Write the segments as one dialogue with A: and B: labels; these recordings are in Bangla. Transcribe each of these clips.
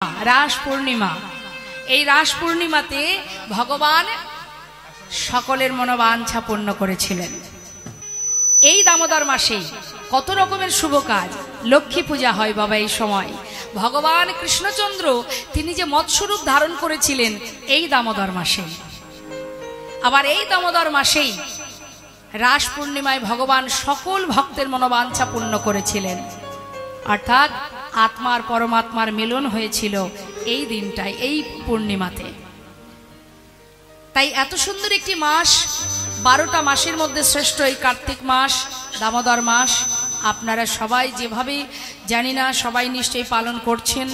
A: रास पूर्णिमा এই রাস পূর্ণিমাতে ভগবান সকলের মনোবাঞ্ছা পূর্ণ করেছিলেন। এই দামোদর মাসে কত রকমের শুভ কাজ, লক্ষ্মী পূজা হয় বাবা এই সময়। ভগবান কৃষ্ণচন্দ্র তিনি যে মৎস্যরূপ ধারণ করেছিলেন এই দামোদর মাসে। আবার এই দামোদর মাসেই রাস পূর্ণিমায় ভগবান সকল ভক্তের মনোবাঞ্ছা পূর্ণ করেছিলেন, অর্থাৎ আত্মার পরমাত্মার মিলন হয়েছিল এই দিনটায়, এই পূর্ণিমাতে। তাই এত সুন্দর একটি মাস, 12টা মাসের মধ্যে শ্রেষ্ঠ এই কার্তিক মাস, দামোদর মাস আপনারা সবাই যেভাবে জানি না সবাই নিশ্চয়ই পালন করছেন,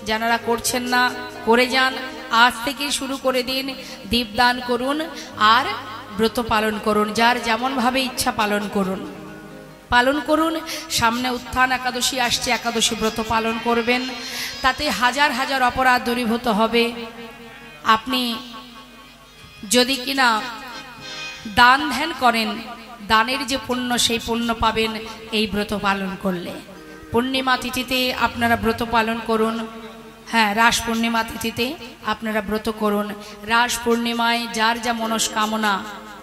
A: যারা করছেন না করে যান। আজ থেকেই শুরু করে দিন, দীপদান করুন আর ব্রত পালন করুন, যার যেমনভাবে ইচ্ছা পালন করুন। সামনে উত্থান একাদশী আসছে, একাদশী ব্রত পালন করবেন, তাতে হাজার হাজার অপরাধ দূরীভূত হবে। আপনি যদি কিনা দান ধ্যান করেন, দানের যে পুণ্য সেই পুণ্য পাবেন এই ব্রত পালন করলে। পূর্ণিমা তিথিতে আপনারা ব্রত পালন করুন। হ্যাঁ, রাস পূর্ণিমা তিথিতে আপনারা ব্রত করুন। রাস পূর্ণিমায় যার যা মনস্কামনা,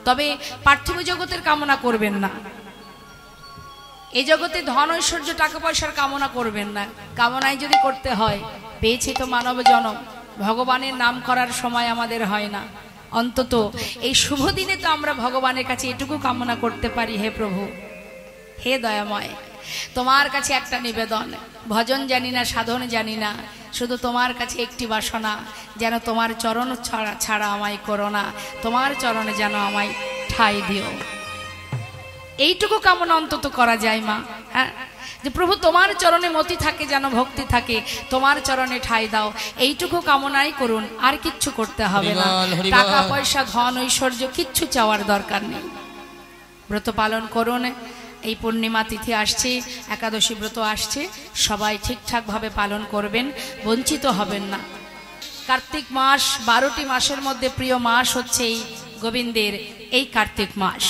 A: তবে পার্থিব জগতের কামনা করবেন না। এই জগতে ধন ঐশ্বর্য টাকা পয়সার কামনা করবেন না। কামনাই যদি করতে হয়, পেয়েছি তো মানব জনম, ভগবানের নাম করার সময় আমাদের হয় না। অন্তত এই শুভ দিনে তো আমরা ভগবানের কাছে এটুকু কামনা করতে পারি, হে প্রভু, হে দয়াময়, তোমার কাছে একটা নিবেদন, ভজন জানি না, সাধন জানি না, শুধু তোমার কাছে একটি বাসনা, যেন তোমার চরণ ছাড়া আমায় করো না, তোমার চরণে যেন আমায় ঠাঁই দিও। এইটুকু কামনা অন্তত করা যায় মা। হ্যাঁ, যে প্রভু তোমার চরণে মতি থাকে, যেন ভক্তি থাকে, তোমার চরণে ঠাঁই দাও, এইটুকু কামনাই করুন, আর কিচ্ছু করতে হবে না। টাকা পয়সা ধন ঐশ্বর্য কিচ্ছু চাওয়ার দরকার নেই। ব্রত পালন করুন। এই পূর্ণিমা তিথি আসছে, একাদশী ব্রত আসছে, সবাই ঠিকঠাকভাবে পালন করবেন, বঞ্চিত হবেন না। কার্তিক মাস 12টি মাসের মধ্যে প্রিয় মাস হচ্ছে এই গোবিন্দের এই কার্তিক মাস,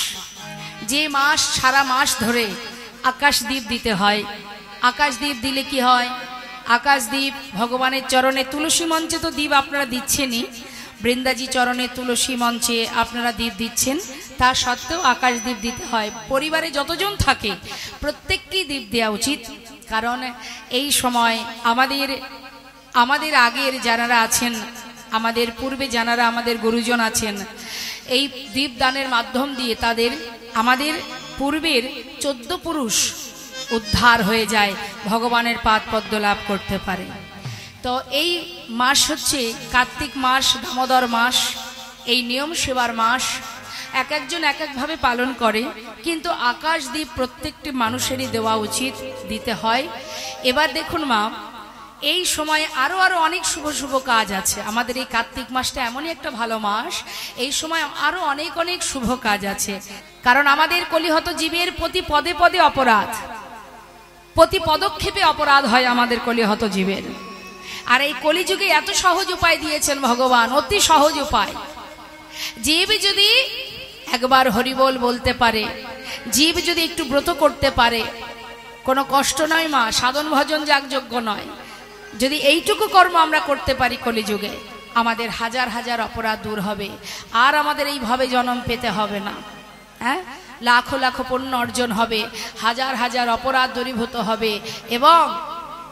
A: যে মাস সারা মাস ধরে আকাশদ্বীপ দিতে হয়। আকাশদ্বীপ দিলে কি হয়? আকাশদ্বীপ ভগবানের চরণে, তুলসী মঞ্চে তো দ্বীপ আপনারা দিচ্ছেনই, বৃন্দাজি চরণে তুলসী মঞ্চে আপনারা দ্বীপ দিচ্ছেন, তা সত্ত্বেও আকাশদ্বীপ দিতে হয়। পরিবারে যতজন থাকে প্রত্যেককেই দ্বীপ দেওয়া উচিত, কারণ এই সময় আমাদের আগের যারা আছেন, আমাদের পূর্বে যারা আমাদের গুরুজন আছেন, এই দীপদানের মাধ্যম দিয়ে আমাদের পূর্বের 14 পুরুষ উদ্ধার হয়ে যায়, ভগবানের পাদ পদ্ম লাভ করতে পারে। তো এই মাস হচ্ছে কার্তিক মাস, দামোদর মাস, এই নিয়ম সেবার মাস। এক একজন এক একভাবে পালন করে, কিন্তু আকাশদ্বীপ প্রত্যেকটি মানুষেরই দেওয়া উচিত, দিতে হয়। এবার দেখুন মা, এই সময় আরো অনেক শুভ শুভ কাজ আছে। আমাদের এই কার্তিক মাসটা এমনই একটা ভালো মাস, এই সময় আরো অনেক শুভ কাজ আছে। কারণ আমাদের কলিহত জীবের প্রতি পদে পদে অপরাধ, প্রতি পদক্ষেপে অপরাধ হয় আমাদের কলিহত জীবের। আর এই কলিযুগে এত সহজ উপায় দিয়েছেন ভগবান, অতি সহজ উপায়। জীব যদি একবার হরিবোল বলতে পারে, জীব যদি একটু ব্রত করতে পারে, কোনো কষ্ট নয় মা, সাধন ভজন যাগযজ্ঞ নয়, যদি এইটুকু কর্ম আমরা করতে পারি কলিযুগে, আমাদের হাজার হাজার অপরাধ দূর হবে, আর আমাদের এইভাবে জন্ম পেতে হবে না। হ্যাঁ, লাখো লাখো পুণ্য অর্জন হবে, হাজার হাজার অপরাধ দূরীভূত হবে, এবং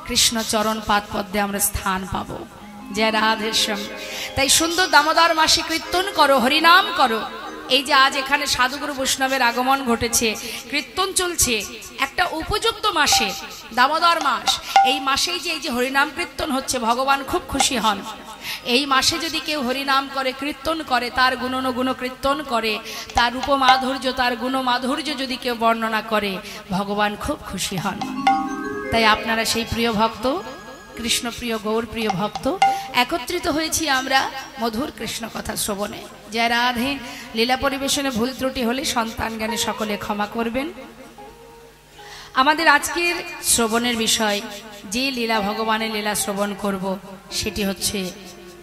A: কৃষ্ণ চরণ পাদ পদ্মে আমরা স্থান পাবো। জয় রাধেশ্যাম। তাই সুন্দর দামোদর মাসে কীর্তন করো, হরিনাম করো। এই যে আজ এখানে সাধুগুরু বৈষ্ণবের আগমন ঘটেছে, কীর্তন চলছে, একটা উপযুক্ত মাসে, দামোদর মাস, এই মাসেই যে এই যে হরিনাম কীর্তন হচ্ছে, ভগবান খুব খুশি হন। এই মাসে যদি কেউ হরিনাম করে, কীর্তন করে, তার গুণনুগুণ কীর্তন করে, তার রূপমাধুর্য, তার গুণমাধুর্য যদি কেউ বর্ণনা করে, ভগবান খুব খুশি হন। তাই আপনারা সেই প্রিয় ভক্ত, কৃষ্ণপ্রিয় গৌর প্রিয় ভক্ত, একত্রিত হয়েছি আমরা মধুর কৃষ্ণ কথা শ্রবণে। জয় রাধে। লীলা পরিবেশনে ভুল ত্রুটি হলে সন্তান জ্ঞানে সকলে ক্ষমা করবেন। আমাদের আজকের শ্রবণের বিষয়, যে লীলা ভগবানের লীলা শ্রবণ করব, সেটি হচ্ছে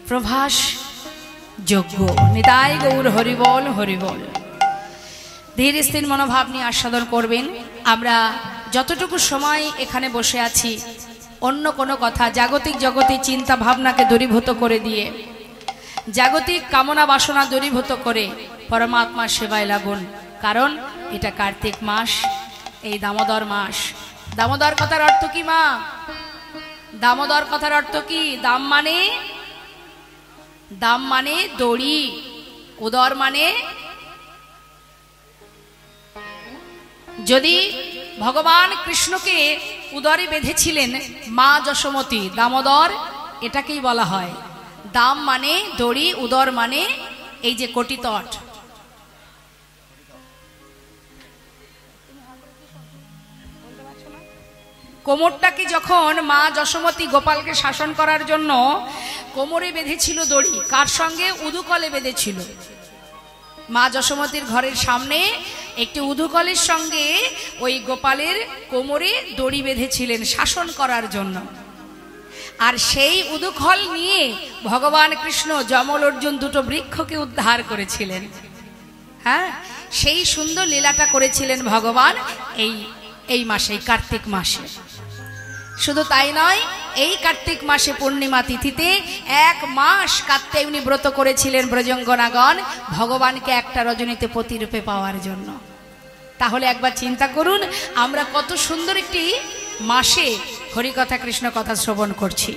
A: প্রভাস যজ্ঞ। নিতাই গৌর হরিবল হরিবল। ধীর স্থির মনোভাব নিয়ে আস্বাদন করবেন। আমরা যতটুকু সময় এখানে বসে আছি, অন্য কোনো কথা, জাগতিক জগতের চিন্তা ভাবনাকে দূরীভূত করে দিয়ে, জাগতিক কামনা বাসনা দূরীভূত করে পরমাত্মার সেবায় লাগুন। কারণ এটা কার্তিক মাস, এই দামোদর মাস। দামোদর কথার অর্থ কি মা? দামোদর কথার অর্থ কি? দাম মানে দড়ি, উদর মানে, যদি ভগবান কৃষ্ণকে উদরে বেঁধেছিলেন মা যশোমতী, দামোদর এটাকেই বলা হয়। দাম মানে দড়ি, উদর মানে এই যে কটিতট। কোমরটাকে যখন মা যশোমতী গোপালকে শাসন করার জন্য কোমরে বেঁধেছিল দড়ি, কার সঙ্গে? উদুকলে বেঁধেছিল। মা যশোমতীর ঘরের সামনে একটি উদুকলের সঙ্গে ওই গোপালের কোমরে দড়ি বেঁধেছিলেন শাসন করার জন্য। আর সেই উদুকল নিয়ে ভগবান কৃষ্ণ যমল অর্জুন দুটো বৃক্ষকে উদ্ধার করেছিলেন। হ্যাঁ, সেই সুন্দর লীলাটা করেছিলেন ভগবান এই মাসে, কার্তিক মাসে। শুধু তাই নয়, এই কার্তিক মাসে পূর্ণিমা তিথিতে 1 মাস কাত্যায়নী ব্রত করেছিলেন ব্রজঙ্গনাগণ ভগবানকে একটা রজনীতে প্রতিরূপে পাওয়ার জন্য। তাহলে একবার চিন্তা করুন, আমরা কত সুন্দর একটি মাসে হরিকথা কৃষ্ণ কথা শ্রবণ করছি।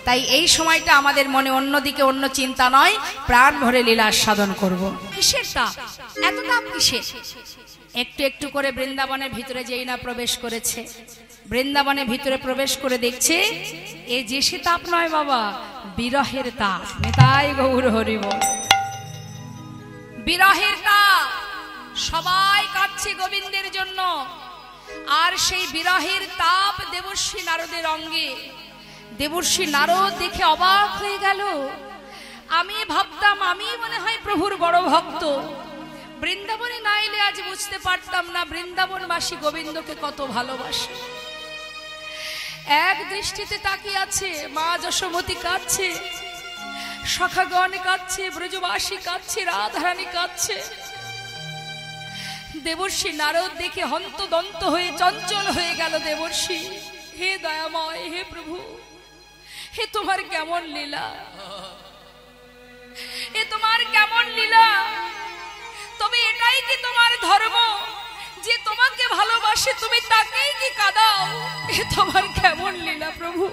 A: তাই এই সময়টা আমাদের মনে অন্যদিকে অন্য চিন্তা নয়, প্রাণ ভরে লীলা সাধন করব। কিসের তাপ? এত তাপ কিসের? একটু একটু করে বৃন্দাবনের ভিতরে যেই না প্রবেশ করেছে, বৃন্দাবনের ভিতরে প্রবেশ করে দেখছে এ যে সে তাপ নয় বাবা, বিরহের তাপ। নেতাই গৌর হরি বল। বিরহের তাপ, সবাই কাঁদছে গোবিন্দের জন্য। আর সেই বিরহের তাপ দেবর্ষী নারদের অঙ্গে। দেবর্ষী নারদ দেখে অবাক হয়ে গেল। আমি ভাবতাম আমি মনে হয় প্রভুর বড় ভক্ত, বৃন্দাবনে না এলে আজ বুঝতে পারতাম না বৃন্দাবনবাসী গোবিন্দকে কত ভালোবাসে। এক দৃষ্টিতে তাকিয়ে আছে, মা যশোমতী কাঁদছে, সখাগণ কাঁদছে, ব্রজবাসী কাঁদছে, রাধারানী কাঁদছে। দেবর্ষী নারদ দেখে হন্তদন্ত হয়ে চঞ্চল হয়ে গেল। দেবর্ষী, হে দয়াময়, হে প্রভু, হে তোমার কেমন লীলা, এ তোমার কেমন লীলা। তবে এটাই কি তোমার ধর্ম যে তোমাকে ভালোবাসে তুমি তাকেই কি কাঁদাও? এ তোমার কেমন লীলা প্রভু।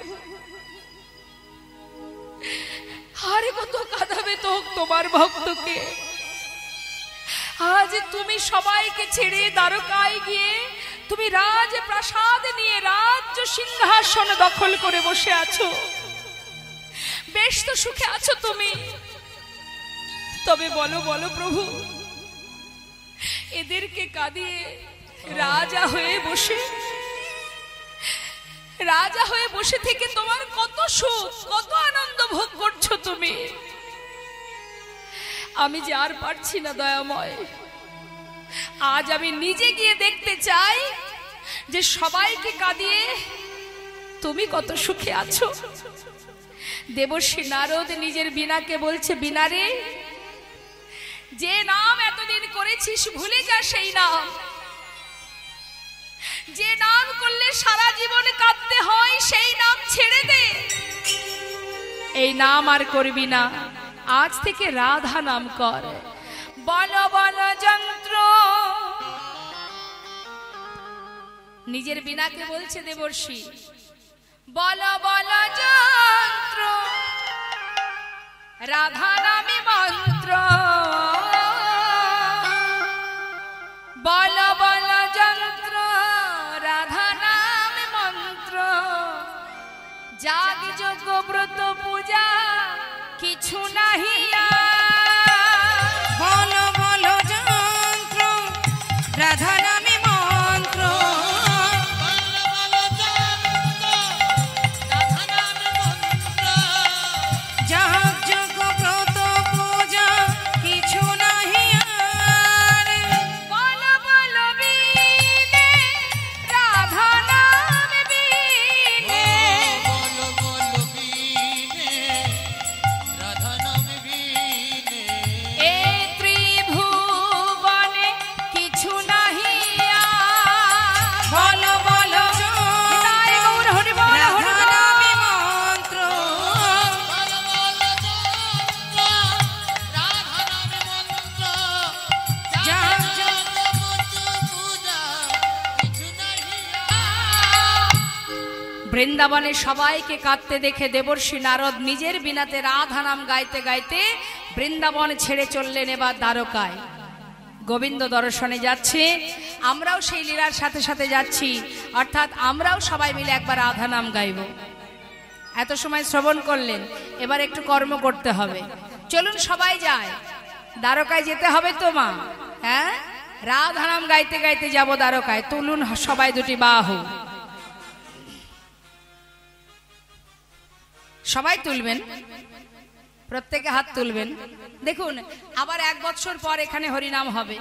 A: আরে কত কাঁদাবে তো তোমার ভক্তকে। আজ তুমি সবাইকে ছেড়ে দ্বারকায় গিয়ে তুমি রাজপ্রাসাদ নিয়ে রাজ্য সিংহাসন দখল করে বসে আছো, বেশ তো সুখে আছো তুমি। তবে বলো বলো প্রভু, এদেরকে কাঁদিয়ে রাজা হয়ে বসে থেকে তোমার কত সুখ, কত আনন্দ ভোগ করছো তুমি। আমি যে আর পারছি না দয়াময়। আজ আমি নিজে গিয়ে দেখতে চাই যে সবাইকে কাঁদিয়ে তুমি কত সুখে আছো। দেবর্ষী নারদ নিজের বীণাকে বলছে, বীণা রে, যে নাম এতদিন করেছিস ভুলে যা সেই নাম। যে নাম করলে সারা জীবন কাঁদতে হয় সেই নাম ছেড়ে দে। এই নাম আর করবি না, আজ থেকে রাধা নাম কর। বল বল যন্ত্র, নিজের বীণাকে বলছে দেবর্ষী, বল বল যন্ত্র, রাধা নামে মন্ত্র। বল বল যন্ত্র, রাধা নামে মন্ত্র। যাগ যজ্ঞ ব্রত পূজা কিছু নাহি।
B: বল বল যন্ত্র, রাধা নামে মন্ত্র। যাগ যজ্ঞ ব্রত পূজা কিছু নাহি আর।
A: বল বল বীণে, রাধা নামে বীণে।
C: বল বল বীণে, রাধা নামে
A: বৃন্দাবনে সবাইকে কাঁদতে দেখে দেবর্ষি নারদ নিজের বিনাতে রাধা নাম গাইতে গাইতে বৃন্দাবন ছেড়ে চললেন এবার দ্বারকায়। গোবিন্দ দর্শনে যাচ্ছে, আমরাও সেই লীলার সাথে সাথে যাচ্ছি, অর্থাৎ আমরাও সবাই মিলে একবার রাধা নাম গাইব। এত সময় শ্রবণ করলেন, এবার একটু কর্ম করতে হবে। চলুন সবাই যায়, দ্বারকায় যেতে হবে তো মা। হ্যাঁ, রাধা নাম গাইতে গাইতে যাব দ্বারকায়। তুলুন সবাই দুটি বাহু, সবাই তুলবেন, প্রত্যেকে হাত তুলবেন। দেখুন, আবার 1 বছর পর এখানে হরিনাম হবে,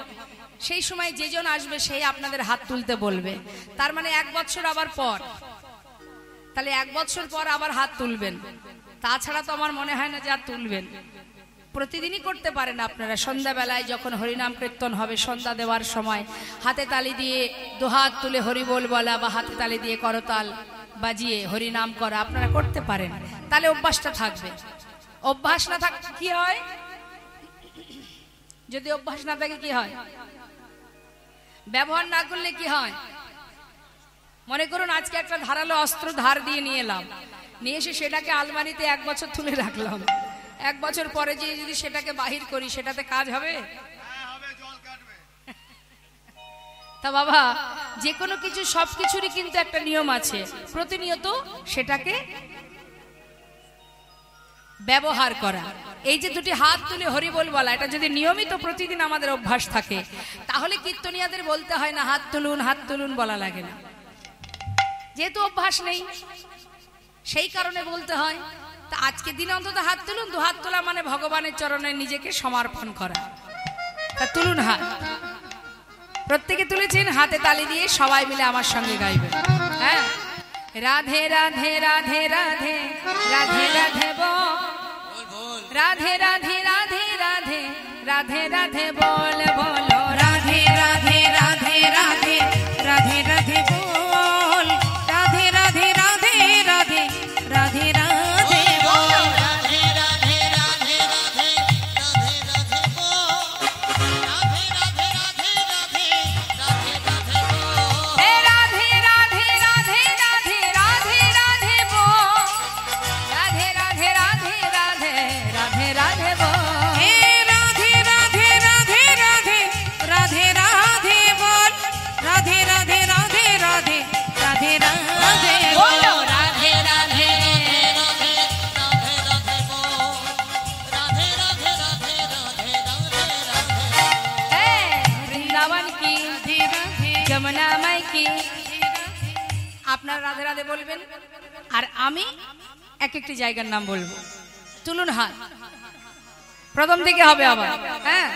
A: সেই সময় যেজন আসবে সেই আপনাদের হাত তুলতে বলবে। তার মানে 1 বছর আবার পর, তাহলে 1 বছর পর আবার হাত তুলবেন। তাছাড়া তো আমার মনে হয় না যে আর তুলবেন। প্রতিদিনই করতে পারেন আপনারা। সন্ধ্যাবেলায় যখন হরিনাম কীর্তন হবে, সন্ধ্যা দেওয়ার সময় হাতে তালি দিয়ে দুহাত তুলে হরিবোল বলা বা হাতে তালি দিয়ে করতাল বাজিয়ে হরিনাম করা আপনারা করতে পারেন, তাহলে অভ্যাসটা থাকবে। অভ্যাস না থাকলে কি হয়? যদি অভ্যাস না থাকে কি হয়? ব্যবহার না করলে কি হয়? মনে করুন আজকে একটা ধারালো অস্ত্র ধার দিয়ে নিয়ে এলাম, নিয়ে এসে সেটাকে আলমারিতে 1 বছর তুলে রাখলাম। 1 বছর পরে যে যদি সেটাকে বাহির করি, সেটাতে কাজ হবে? তা বাবা, যে কোনো কিছু সবকিছুরই কিন্তু একটা নিয়ম আছে, প্রতিনিয়ত সেটাকে ব্যবহার করা। এই যে দুটি হাত তুলে হরিবোল বলা, এটা যদি নিয়মিত প্রতিদিন আমাদের অভ্যাস থাকে, তাহলে কীর্তনিয়াদের বলতে হয় না হাত তুলুন বলা লাগে না। যেহেতু অভ্যাস নেই, সেই কারণে বলতে হয়। তা আজকে দিনে অন্তত হাত তুলুন। 2 হাত তোলা মানে ভগবানের চরণে নিজেকে সমর্পণ করা। তা তুলুন হাত, প্রত্যেকে তুলেছেন, হাতে তালি দিয়ে সবাই মিলে আমার সঙ্গে গাইবেন। হ্যাঁ, রাধে রাধে রাধে রাধে রাধে রাধে বল, রাধে রাধে রাধে রাধে রাধে রাধে বল, বলো
B: রাধে রাধে রাধে রাধে রাধে রাধে বল, রাধে রাধে রাধে রাধে রাধে রাধে বল,
C: রাধে রাধে রাধে রাধে রাধে রাধে বল, রাধে রাধে রাধে রাধে রাধে রাধে বল,
A: হে রাধে রাধে রাধে রাধে রাধে রাধে বল, রাধে রাধে রাধে রাধে রাধে রাধে বল,
B: হে রাধে রাধে রাধে রাধে রাধে রাধে বল, রাধে রাধে রাধে রাধে রাধে রাধে
A: বলো
B: বল,
A: রাধে রাধে।
C: রাধে রাধে রাধে বল, রাধে রাধে রাধে রাধে রাধে রাধে
A: হে বৃন্দাবন কি,
B: রাধে রাধে
A: যমুনা মাই কি। আপনারা রাধে রাধে বলবেন, আর আমি এক একটি জায়গার নাম বলবো। তুলুন হাত, প্রথম থেকে হবে আবার। হ্যাঁ,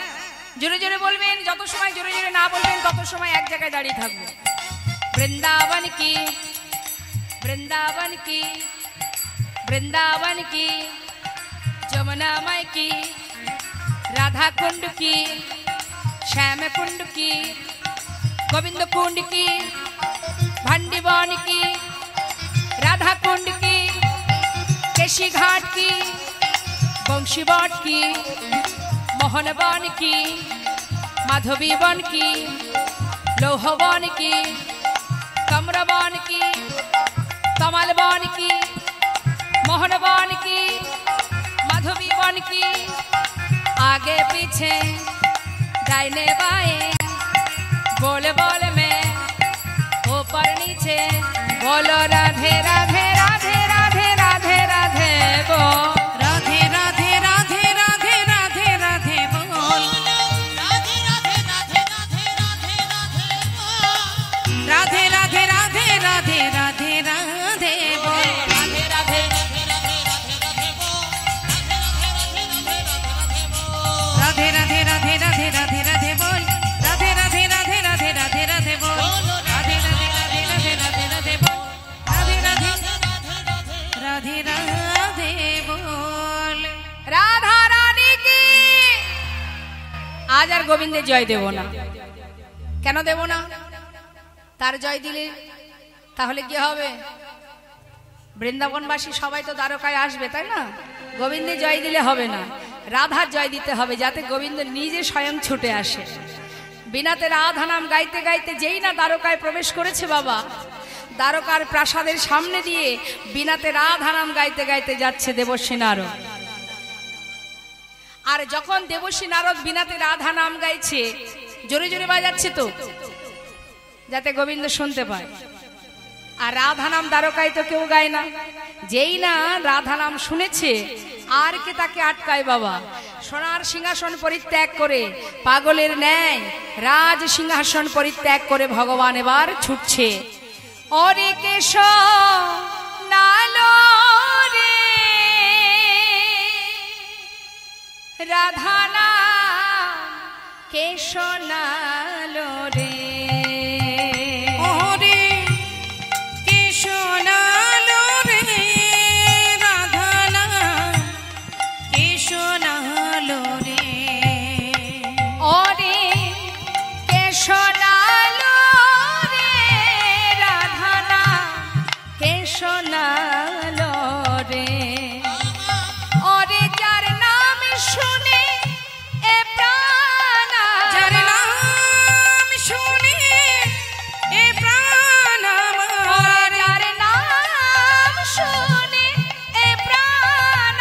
A: জোরে জোরে বলবেন। যত সময় জোরে জোরে না বলবেন তত সময় এক জায়গায় দাঁড়িয়ে থাকবো। বৃন্দাবন কি, বৃন্দাবন কি, বৃন্দাবন কি, যমুনা মাই কি, राधा कुंड की, श्याम कुंड की, गोविंद कुंड की, भंडीवन की, राधा कुंड की, केशी घाट की, बंशीवाट की, मोहनवन की, माधवीवन की, लोहवन की, कमरवन की, कमलवन की, मोहनवन की, माधवीवन की, आगे पीछे दाहिने बाएं, बोले बोले में ऊपर नीचे, बोलो राधे राधे राधे राधे राधे राधे बोल,
B: राधे राधे राधे राधे राधे राधे बोल,
C: राधे राधे राधे राधे राधे राधे बोल,
B: राधे राधे राधे राधे राधे राधे बोल,
C: राधे राधे राधे राधे राधे बोल, राधे राधे राधे राधे राधे राधे बोल,
B: राधे राधे राधे राधे राधे राधे बोल, राधे राधे राधे राधे राधे राधे बोल, राधे राधे राधे राधे बोल।
A: राधा रानी की। आज আর গোবিন্দের জয় দেব না। কেন দেব না? তার জয় দিলে তাহলে কি হবে? বৃন্দাবনবাসী সবাই তো দ্বারকায় আসবে, তাই না? গোবিন্দের জয় দিলে হবে না, রাধার জয় দিতে হবে, যাতে গোবিন্দ নিজে স্বয়ং ছুটে আসে। বিনাতে রাধা নাম গাইতে গাইতে যেই না দ্বারকায় প্রবেশ করেছে বাবা, দ্বারকার প্রাসাদের সামনে দিয়ে বিনাতে রাধা নাম গাইতে গাইতে যাচ্ছে দেবর্ষী নারদ। আর যখন দেবর্ষী নারদ বিনাতে রাধা নাম গাইছে, জোরে জোরে বাজাচ্ছে তো, যাতে গোবিন্দ শুনতে পায়। আর রাধা নাম দ্বারকায় তো কেউ গায় না। যেই না রাধা নাম শুনেছে, আর কে তাকে আটকায় বাবা? সোনার সিংহাসন পরিত্যাগ করে, পাগলের ন্যায় রাজ সিংহাসন পরিত্যাগ করে ভগবান এবার ছুটছে। ওরে কেশ নালো রে রাধা নাম কেশ নালো রে,
B: ওরে কেশ নালো রে রাধা নাম কেশ নালো রে,
A: ওরে কেশ নালো রে রাধা নাম কেশ নালো রে, ওরে যার নাম শুনে এ প্রাণ,
B: যার নাম শুনে এ প্রাণ আমার,
A: যার নাম শুনে এ প্রাণ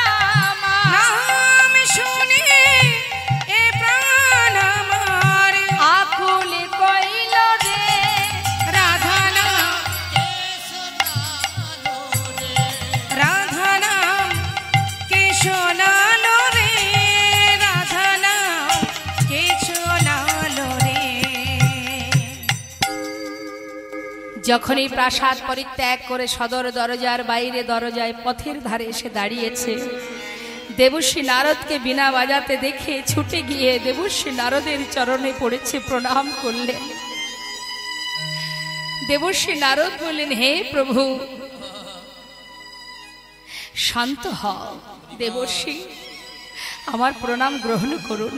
A: আমার,
B: নাম শুনে এ প্রাণ আমার,
A: আকুল কইল রে
B: রাধা নাম রাধা নাম কেশ নালো রে, রাধা নাম কেশ নালো রে।
A: যখন এই প্রাসাদ পরিত্যাগ করে সদর দরজার বাইরে দরজায় পথের ধারে এসে দাঁড়িয়েছে, দেবর্ষী নারদকে বিনা বাজাতে দেখে ছুটে গিয়ে দেবর্ষী নারদের চরণে পড়েছে, প্রণাম করলেন। দেবর্ষী নারদ বললেন, হে প্রভু শান্ত হও দেবর্ষী, আমার প্রণাম গ্রহণ করুন।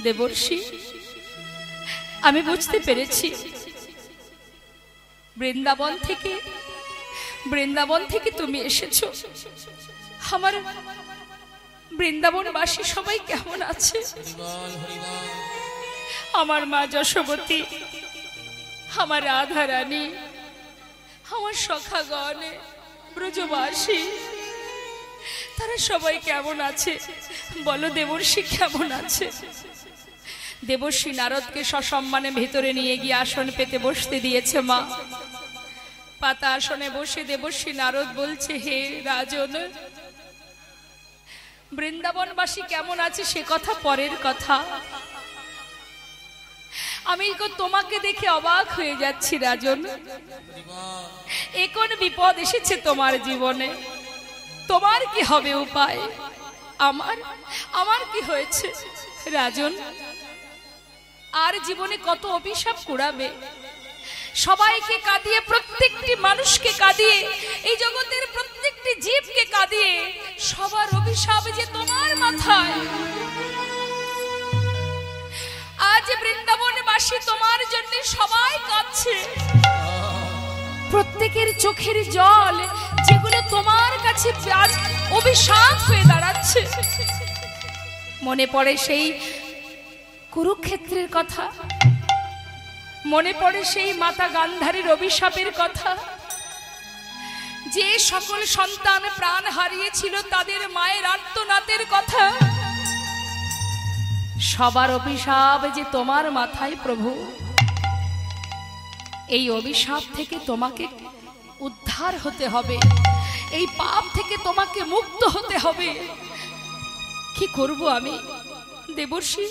A: দেবর্ষী, আমি বুঝতে পেরেছি বৃন্দাবন থেকে তুমি এসেছো। আমার বৃন্দাবনবাসী সবাই কেমন আছে? আমার মা যশোবতী, আমার রাধা রানী, আমার সখাগণ, ব্রজবাসী, তারা সবাই কেমন আছে বলো দেবর্ষী, কেমন আছে? দেবর্ষী নারদকে সসম্মানে ভেতরে নিয়ে গিয়ে আসন পেতে বসতে দিয়েছে মা। পাতা আসনে বসে দেবর্ষী নারদ বলছে, হে রাজন, বৃন্দাবনবাসী কেমন আছে সে কথা পরের কথা, আমি তোমাকে দেখে অবাক হয়ে যাচ্ছি রাজন। এ কোন বিপদ এসেছে তোমার জীবনে? তোমার কি হবে উপায়? আমার কি হয়েছে রাজন? আর জীবনে কত অভিশাপ কুড়াবে? সবাইকে কাঁদিয়ে, প্রত্যেকটি মানুষকে কাঁদিয়ে, এই জগতের প্রত্যেকটি জীবকে কাঁদিয়ে সবার অভিশাপ যে তোমার মাথায়। আজ বৃন্দাবনবাসী তোমার জন্য সবাই কাঁদছে, প্রত্যেকের চোখের জল যেগুলো তোমার কাছে আজ অভিশাপ হয়ে দাঁড়াচ্ছে। মনে পড়ে সেই কুরুক্ষেত্রের কথা, মনে পড়ে সেই মাতা গান্ধারীর অভিশাপের কথা, যে সকল সন্তান প্রাণ হারিয়েছিল তাদের মায়ের আর্তনাদের কথা। সবার অভিশাপ যে তোমার মাথায় প্রভু। এই অভিশাপ থেকে তোমাকে উদ্ধার হতে হবে, এই পাপ থেকে তোমাকে মুক্ত হতে হবে। কি করব আমি দেবর্ষী?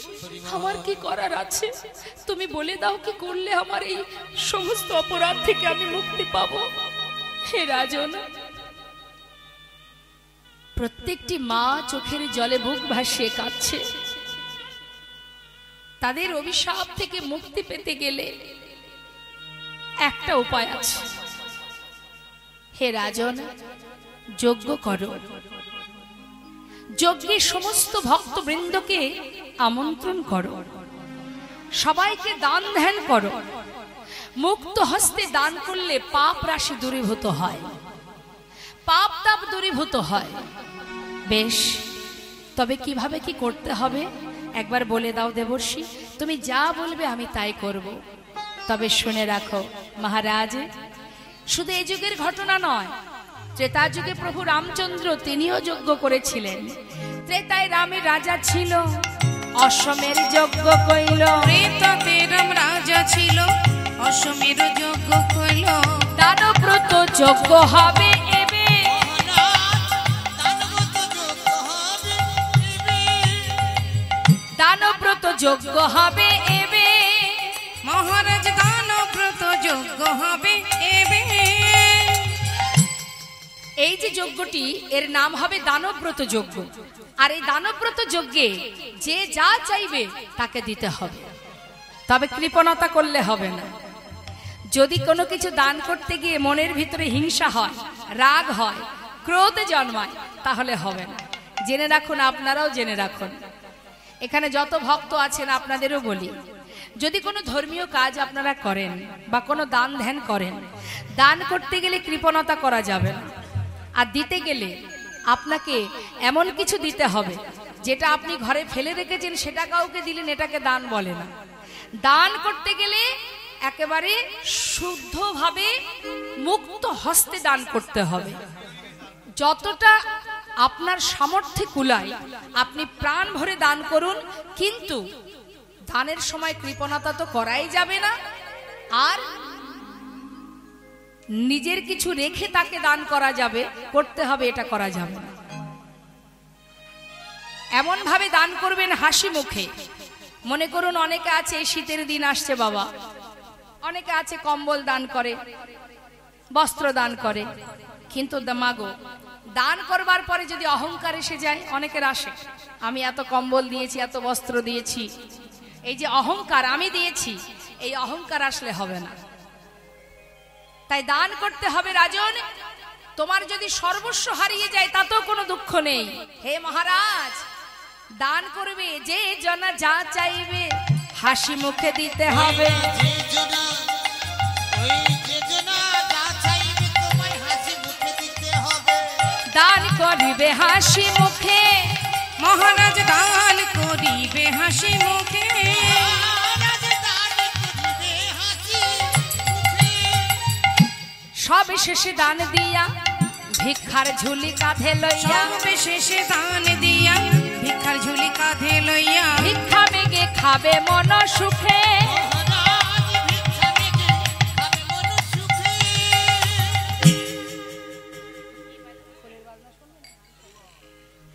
A: আমার কি করার আছে? তুমি বলে দাও, কি করলে আমার এই সমস্ত অপরাধ থেকে আমি মুক্তি পাব? হে রাজন, প্রত্যেকটি মা চোখের জলে বুক ভাসিয়ে কাঁদছে। তাদের অভিশাপ থেকে মুক্তি পেতে গেলে একটা উপায় আছে। হে রাজন, যজ্ঞ করো, যজ্ঞে সমস্ত ভক্তবৃন্দকে আমন্ত্রণ করো, সবাইকে দান ধ্যান করো। মুক্ত হস্তে দান করলে পাপ রাশি দূরীভূত হয়, পাপ তাপ দূরীভূত হয়। বেশ, তবে কিভাবে কি করতে হবে একবার বলে দাও দেবর্ষী। তুমি যা বলবে আমি তাই করব। তবে শুনে রাখো মহারাজ, শুধু এই যুগের ঘটনা নয়, ত্রেতা যুগে প্রভু রামচন্দ্র তিনিও যজ্ঞ করেছিলেন। ত্রেতায় রামের রাজা ছিল, অশ্বমের যজ্ঞ কইল।
B: ত্রেতাতে রাম রাজা ছিল, অশ্বমের যজ্ঞ কইল।
A: দানব্রত যজ্ঞ হবে এবে, দানব্রত যজ্ঞ হবে এবে।
B: মহারাজ দানব্রত যজ্ঞ হবে এবে।
A: এই যে যজ্ঞটি, এর নাম হবে দানব্রত যজ্ঞ। আর এই দানব্রত যজ্ঞে যে যা চাইবে তাকে দিতে হবে, তবে কৃপণতা করলে হবে না। যদি কোনো কিছু দান করতে গিয়ে মনের ভিতরে হিংসা হয়, রাগ হয়, ক্রোধ জন্মায়, তাহলে হবে না। জেনে রাখুন, আপনারাও জেনে রাখুন, এখানে যত ভক্ত আছেন আপনাদেরও বলি, যদি কোনো ধর্মীয় কাজ আপনারা করেন বা কোনো দান ধ্যান করেন, দান করতে গেলে কৃপণতা করা যাবে না। আর দিতে গেলে আপনাকে এমন কিছু দিতে হবে যেটা আপনি ঘরে ফেলে রেখেছেন, সেটা কাউকে দিলেন, এটাকে দান বলে না। দান করতে গেলে একেবারে শুদ্ধভাবে মুক্ত হস্তে দান করতে হবে। যতটা আপনার সামর্থ্যে কুলায় আপনি প্রাণ ভরে দান করুন, কিন্তু দানের সময় কৃপণতা তো করাই যাবে না। আর নিজের কিছু রেখে তাকে দান করা যাবে, করতে হবে, এটা করা যাবে না। এমন ভাবে দান করবেন হাসি মুখে। মনে করুন অনেকে আছে, এই শীতের দিন আসছে বাবা, অনেকে আছে কম্বল দান করে, বস্ত্র দান করে, কিন্তু মাগো দান করবার পরে যদি অহংকার এসে যায়, অনেকের আসে, আমি এত কম্বল দিয়েছি, এত বস্ত্র দিয়েছি, এই যে অহংকার আমি দিয়েছি, এই অহংকার আসলে হবে না। তাই দান করতে হবে রাজন। তোমার যদি সর্বস্ব হারিয়ে যায় তাতেও কোনো দুঃখ নেই। হে মহারাজ, দান করবে যে জনা যা চাইবে, হাসি মুখে দিতে হবে। দান করিবে হাসি মুখে,
B: মহারাজ দান করিবে হাসি মুখে।
A: সব শেষে দান দিয়া ভিক্ষার ঝুলি কাঁধে লইয়া,
B: সব শেষে দান দিয়া ভিক্ষার ঝুলি কাঁধে লইয়া।
A: ভিক্ষা মেগে খাবে মন সুখে,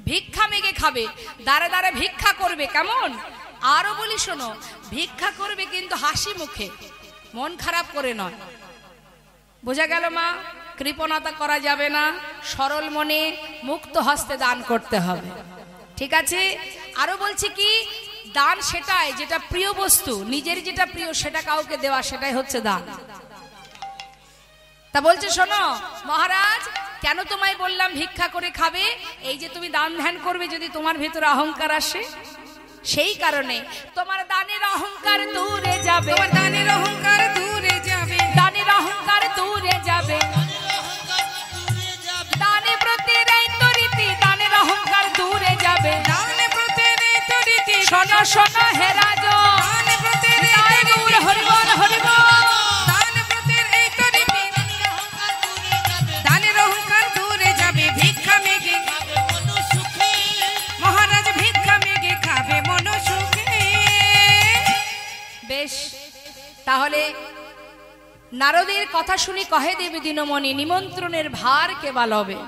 A: ভিক্ষা মেগে খাবে, দাঁড়ে দাঁড়ে ভিক্ষা করবে। কেমন? আরো বলি শোনো, ভিক্ষা করবে কিন্তু হাসি মুখে, মন খারাপ করে নয়। বোঝা গেল মা? কৃপণতা করা যাবে না, সরল মনে মুক্ত হস্তে দান করতে হবে। ঠিক আছে? আরো বলছি কি, দান সেটাই যেটা প্রিয় বস্তু, নিজের যেটা প্রিয় সেটা কাউকে দেওয়া, সেটাই হচ্ছে দান। তা বলছে শোনো মহারাজ, কেন তোমায় বললাম ভিক্ষা করে খাবে? এই যে তুমি দান ধ্যান করবে, যদি তোমার ভিতরে অহংকার আসে, সেই কারণে তোমার দানের অহংকার দূরে যাবে,
B: তোমার দানের অহংকার দূরে যাবে,
A: দানের অহংকার দূরে যাবে। দানে প্রতি তো রীতি, দানের অহংকার দূরে যাবে।
B: দানে প্রতি তো রীতি,
A: শোনো শোনো হে রাজন,
B: দানে প্রতি
A: গৌর হরিবল হরিবল।
B: দান প্রতি তো রীতি, দানের অহংকার দূরে যাবে। ভিক্ষা মেগে মহারাজ ভিক্ষা মেগে খাবে মন সুখে।
A: বেশ, তাহলে নারদের কথা শুনি কহে দেবী দিনমণি, নিমন্ত্রণের ভার কে বালবে।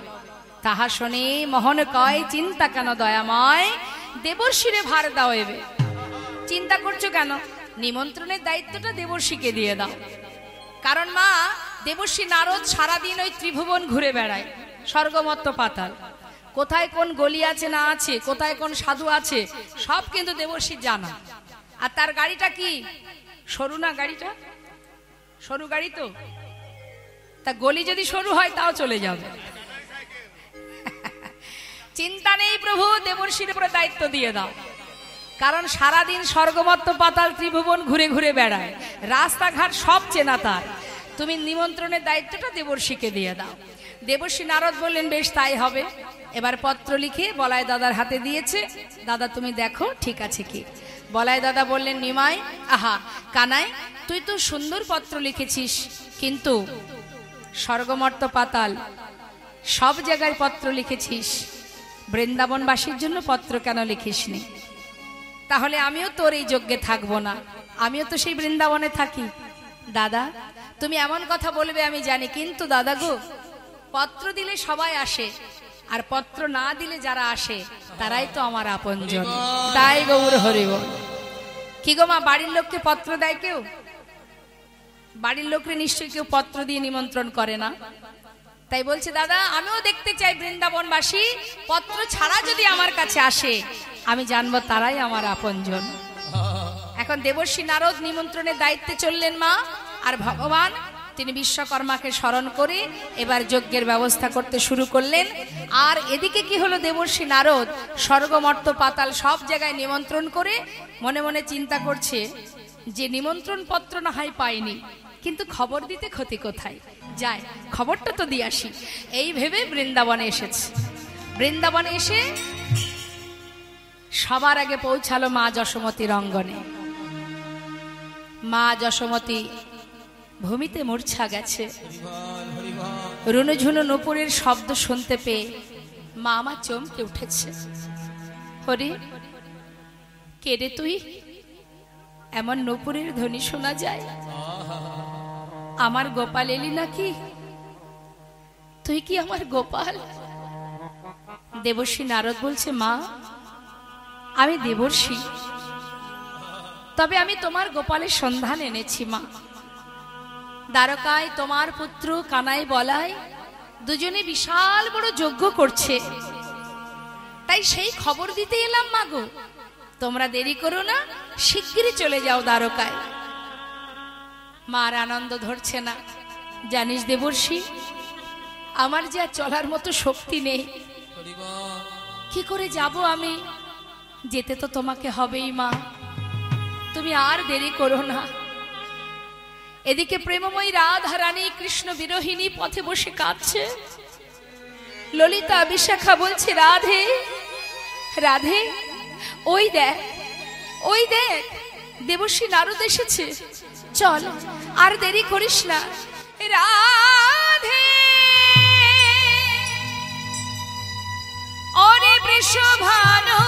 A: তাহা শুনে মোহন কয়, চিন্তা কেন দয়াময়, দেবর্ষিরে ভার দাও এবে। চিন্তা করছো কেন? নিমন্ত্রণের দায়িত্বটা দেবর্ষিকে দিয়ে দাও। কারণ মা, দেবর্ষি নারদ সারাদিন ওই ত্রিভুবন ঘুরে বেড়ায়, স্বর্গমত্ত পাতাল, কোথায় কোন গলি আছে না আছে, কোথায় কোন সাধু আছে, সব কিন্তু দেবর্ষির জানা। আর তার গাড়িটা কি সরু না? গাড়িটা সরু গাড়ি তো, তা গলি যদি সরু হয় তাও চলে যাবে। চিন্তা নেই প্রভু, দেবর্ষির উপরে দায়িত্ব দিয়ে দাও। কারণ সারাদিন স্বর্গমত্ত পাতাল ত্রিভুবন ঘুরে ঘুরে বেড়ায়, রাস্তাঘাট সব চেনা তার। তুমি নিমন্ত্রণের দায়িত্বটা দেবর্ষিকে দিয়ে দাও। দেবর্ষি নারদ বললেন, বেশ তাই হবে। এবার পত্র লিখে বলাই দাদার হাতে দিয়েছে। দাদা তুমি দেখো ঠিক আছে কি। বলাই দাদা বললেন, নিমাই, আহা কানাই, তুই তো সুন্দর পত্র লিখেছিস, কিন্তু স্বর্গমর্ত পাতাল সব জায়গায় পত্র লিখেছিস, বৃন্দাবনবাসীর জন্য পত্র কেন লিখিসনি? তাহলে আমিও তোর এই যজ্ঞে থাকবো না, আমিও তো সেই বৃন্দাবনে থাকি। দাদা তুমি এমন কথা বলবে আমি জানি, কিন্তু দাদা গো, পত্র দিলে সবাই আসে, আর পত্র না দিলে যারা আসে তারাই তো আমার আপনজন। তাই গৌর হরি বল। কি গো মা, বাড়ির লোককে পত্র দেয় কেউ? বাড়ির লোকরে নিশ্চয়ই কেউ পত্র দিয়ে নিমন্ত্রণ করে না। তাই বলছে দাদা আমিও দেখতে চাই বৃন্দাবনবাসী পত্র ছাড়া যদি আমার কাছে আসে, আমি জানবো তারাই আমার আপনজন। এখন দেবর্ষি নারদ নিমন্ত্রণের দায়িত্বে চললেন মা, আর ভগবান তিনি বিশ্বকর্মাকে স্মরণ করে এবার যজ্ঞের ব্যবস্থা করতে শুরু করলেন। আর এদিকে কি হলো, দেবর্ষি নারদ স্বর্গমর্ত পাতাল সব জায়গায় নিমন্ত্রণ করে মনে মনে চিন্তা করছে যে নিমন্ত্রণ পত্র না হয় পাইনি, কিন্তু খবর দিতে ক্ষতি কোথায়, যায় খবরটা তো দিয়ে আসি। এই ভেবে বৃন্দাবনে এসেছে। বৃন্দাবনে এসে সবার আগে পৌঁছালো মা যশোমতীর অঙ্গনে। মা যশোমতী ভূমিতে মূর্ছা গেছে। রুনুঝুনু নুপুরের শব্দ শুনতে পেয়ে মা আমার চমকে উঠেছে। হরি কে রে তুই? এমন নুপুরের ধ্বনি শোনা যায়? আমার গোপাল এলি নাকি? তুই কি আমার গোপাল? দেবর্ষি নারদ বলছে মা আমি দেবর্ষি, তবে আমি তোমার গোপালের সন্ধান এনেছি মা। দ্বারকায় তোমার পুত্র কানাই বলায় দুজনে বিশাল বড় যজ্ঞ করছে, তাই সেই খবর দিতে এলাম মা গো। তোমরা দেরি করো না, শিগগিরই চলে যাও দ্বারকায়। মার আনন্দ ধরছে না। জানিস দেবর্ষি, আমার যে আর চলার মতো শক্তি নেই, কি করে যাব আমি? যেতে তো তোমাকে হবেই মা, তুমি আর দেরি করো না। এদিকে প্রেমময়ী রাধা রানী কৃষ্ণ বিরোহিনী পথে বসে কাঁদছে। ললিতা বিশাখা বলছে রাধে রাধে, ওই দেখ ওই দেখ দেবর্ষি নারদ এসেছে, চল আর দেরি করিস না। রাধে ওরে বৃষভানু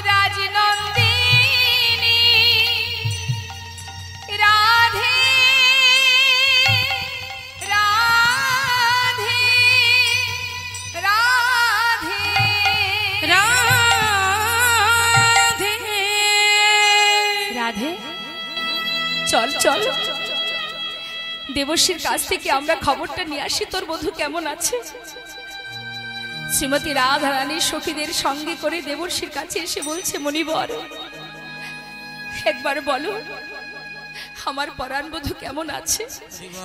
A: রাজনন্দিনী, রাধে রাধে রাধে
B: রাধে
A: রাধে, চল চল দেবর্ষির কাছ থেকে আমরা খবরটা নিয়ে আসি তোর বধূ কেমন আছে। শ্রীমতী রাধা রানী সখীদের সঙ্গে করে দেবর্ষির কাছে এসে বলছে মণিবর একবার বলো আমার পরাণ বধূ কেমন আছে।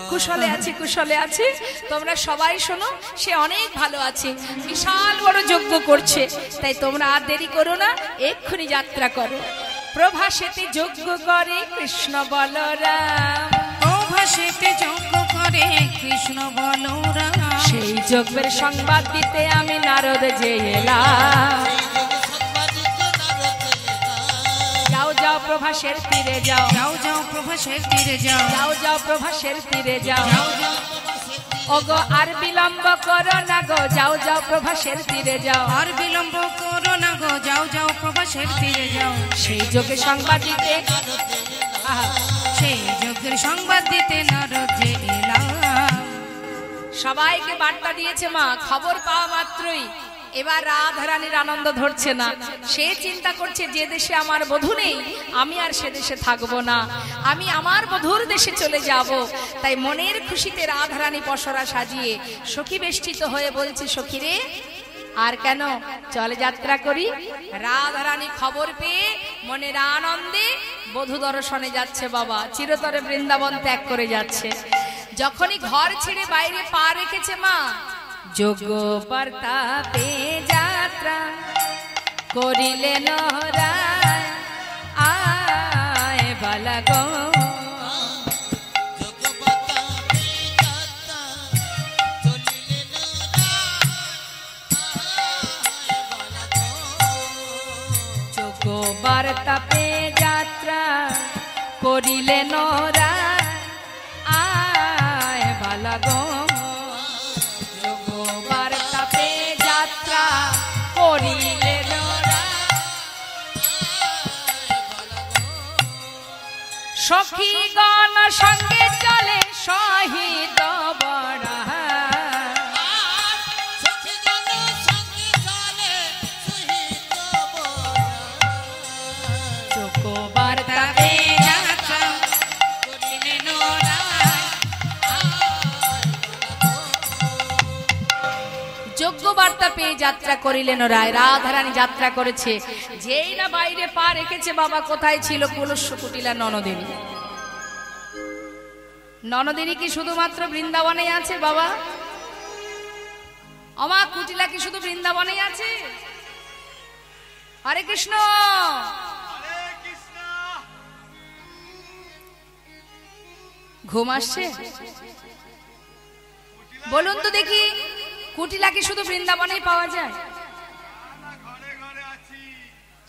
A: কুশলে আছে কুশলে আছে, তোমরা সবাই শোনো সে অনেক ভালো আছে, বিশাল বড় যজ্ঞ করছে, তাই তোমরা আর দেরি করো না, এক্ষুনি যাত্রা করো। প্রভাসেতে যজ্ঞ করে কৃষ্ণ বলরাম,
B: প্রভাসেতে যজ্ঞ করে কৃষ্ণ বলরাম,
A: সেই যজ্ঞের সংবাদ দিতে আমি নারদ যে এলাম। যাও যাও প্রভাসের তীরে যাও,
B: যাও যাও প্রভাসের তীরে যাও,
A: যাও যাও প্রভাসের তীরে যাও।
B: যাও যাও
A: ওগো আর বিলম্ব করো না গো, যাও যাও প্রভাসের তীরে যাও।
B: আর বিলম্ব করো না গো, যাও যাও প্রভাসের তীরে যাও।
A: সেই যজ্ঞের সংবাদ দিতে, আহা,
B: সেই যজ্ঞের সংবাদ দিতে নারদ যে এলাম।
A: সবাইকে বার্তা দিয়েছে মা। খবর পাওয়া মাত্রই এবার রাধা রানীর আনন্দ ধরছে না। সে চিন্তা করছে যে দেশে আমার বধূ নেই আমি আর সে দেশে থাকবো না, আমি আমার বধূর দেশে চলে যাব। তাই মনের খুশিতে রাধা রানী পসরা সাজিয়ে সখী বেষ্টিত হয়ে বলছে সখী রে আর কেন, চলে যাত্রা করি। রাধা রানী খবর পেয়ে মনের আনন্দে বধূ দর্শনে যাচ্ছে বাবা, চিরতরে বৃন্দাবন ত্যাগ করে যাচ্ছে। যখনই ঘর ছেড়ে বাইরে পা রেখেছে মা, যোগ্য প্রতাপে যাত্রা করিলেন রায়, আয় বালা গো যোগ্য প্রতাপে যাত্রা করিলেন রায়, আয় বালা গো যাত্রা করিলেন রায়, রাধারানী যাত্রা করেছে। যেই না বাইরে পা রেখেছে বাবা, কোথায় ছিল কুলস্য কুটিলা ননদিনী। ননদিনী কি শুধুমাত্র বৃন্দাবনেই আছে বাবা? আমা কুটিলা কি শুধু বৃন্দাবনেই আছে? হরে কৃষ্ণ। ঘুম আসছে? বলুন তো দেখি, কুটিলা কি শুধু বৃন্দাবনেই পাওয়া যায়?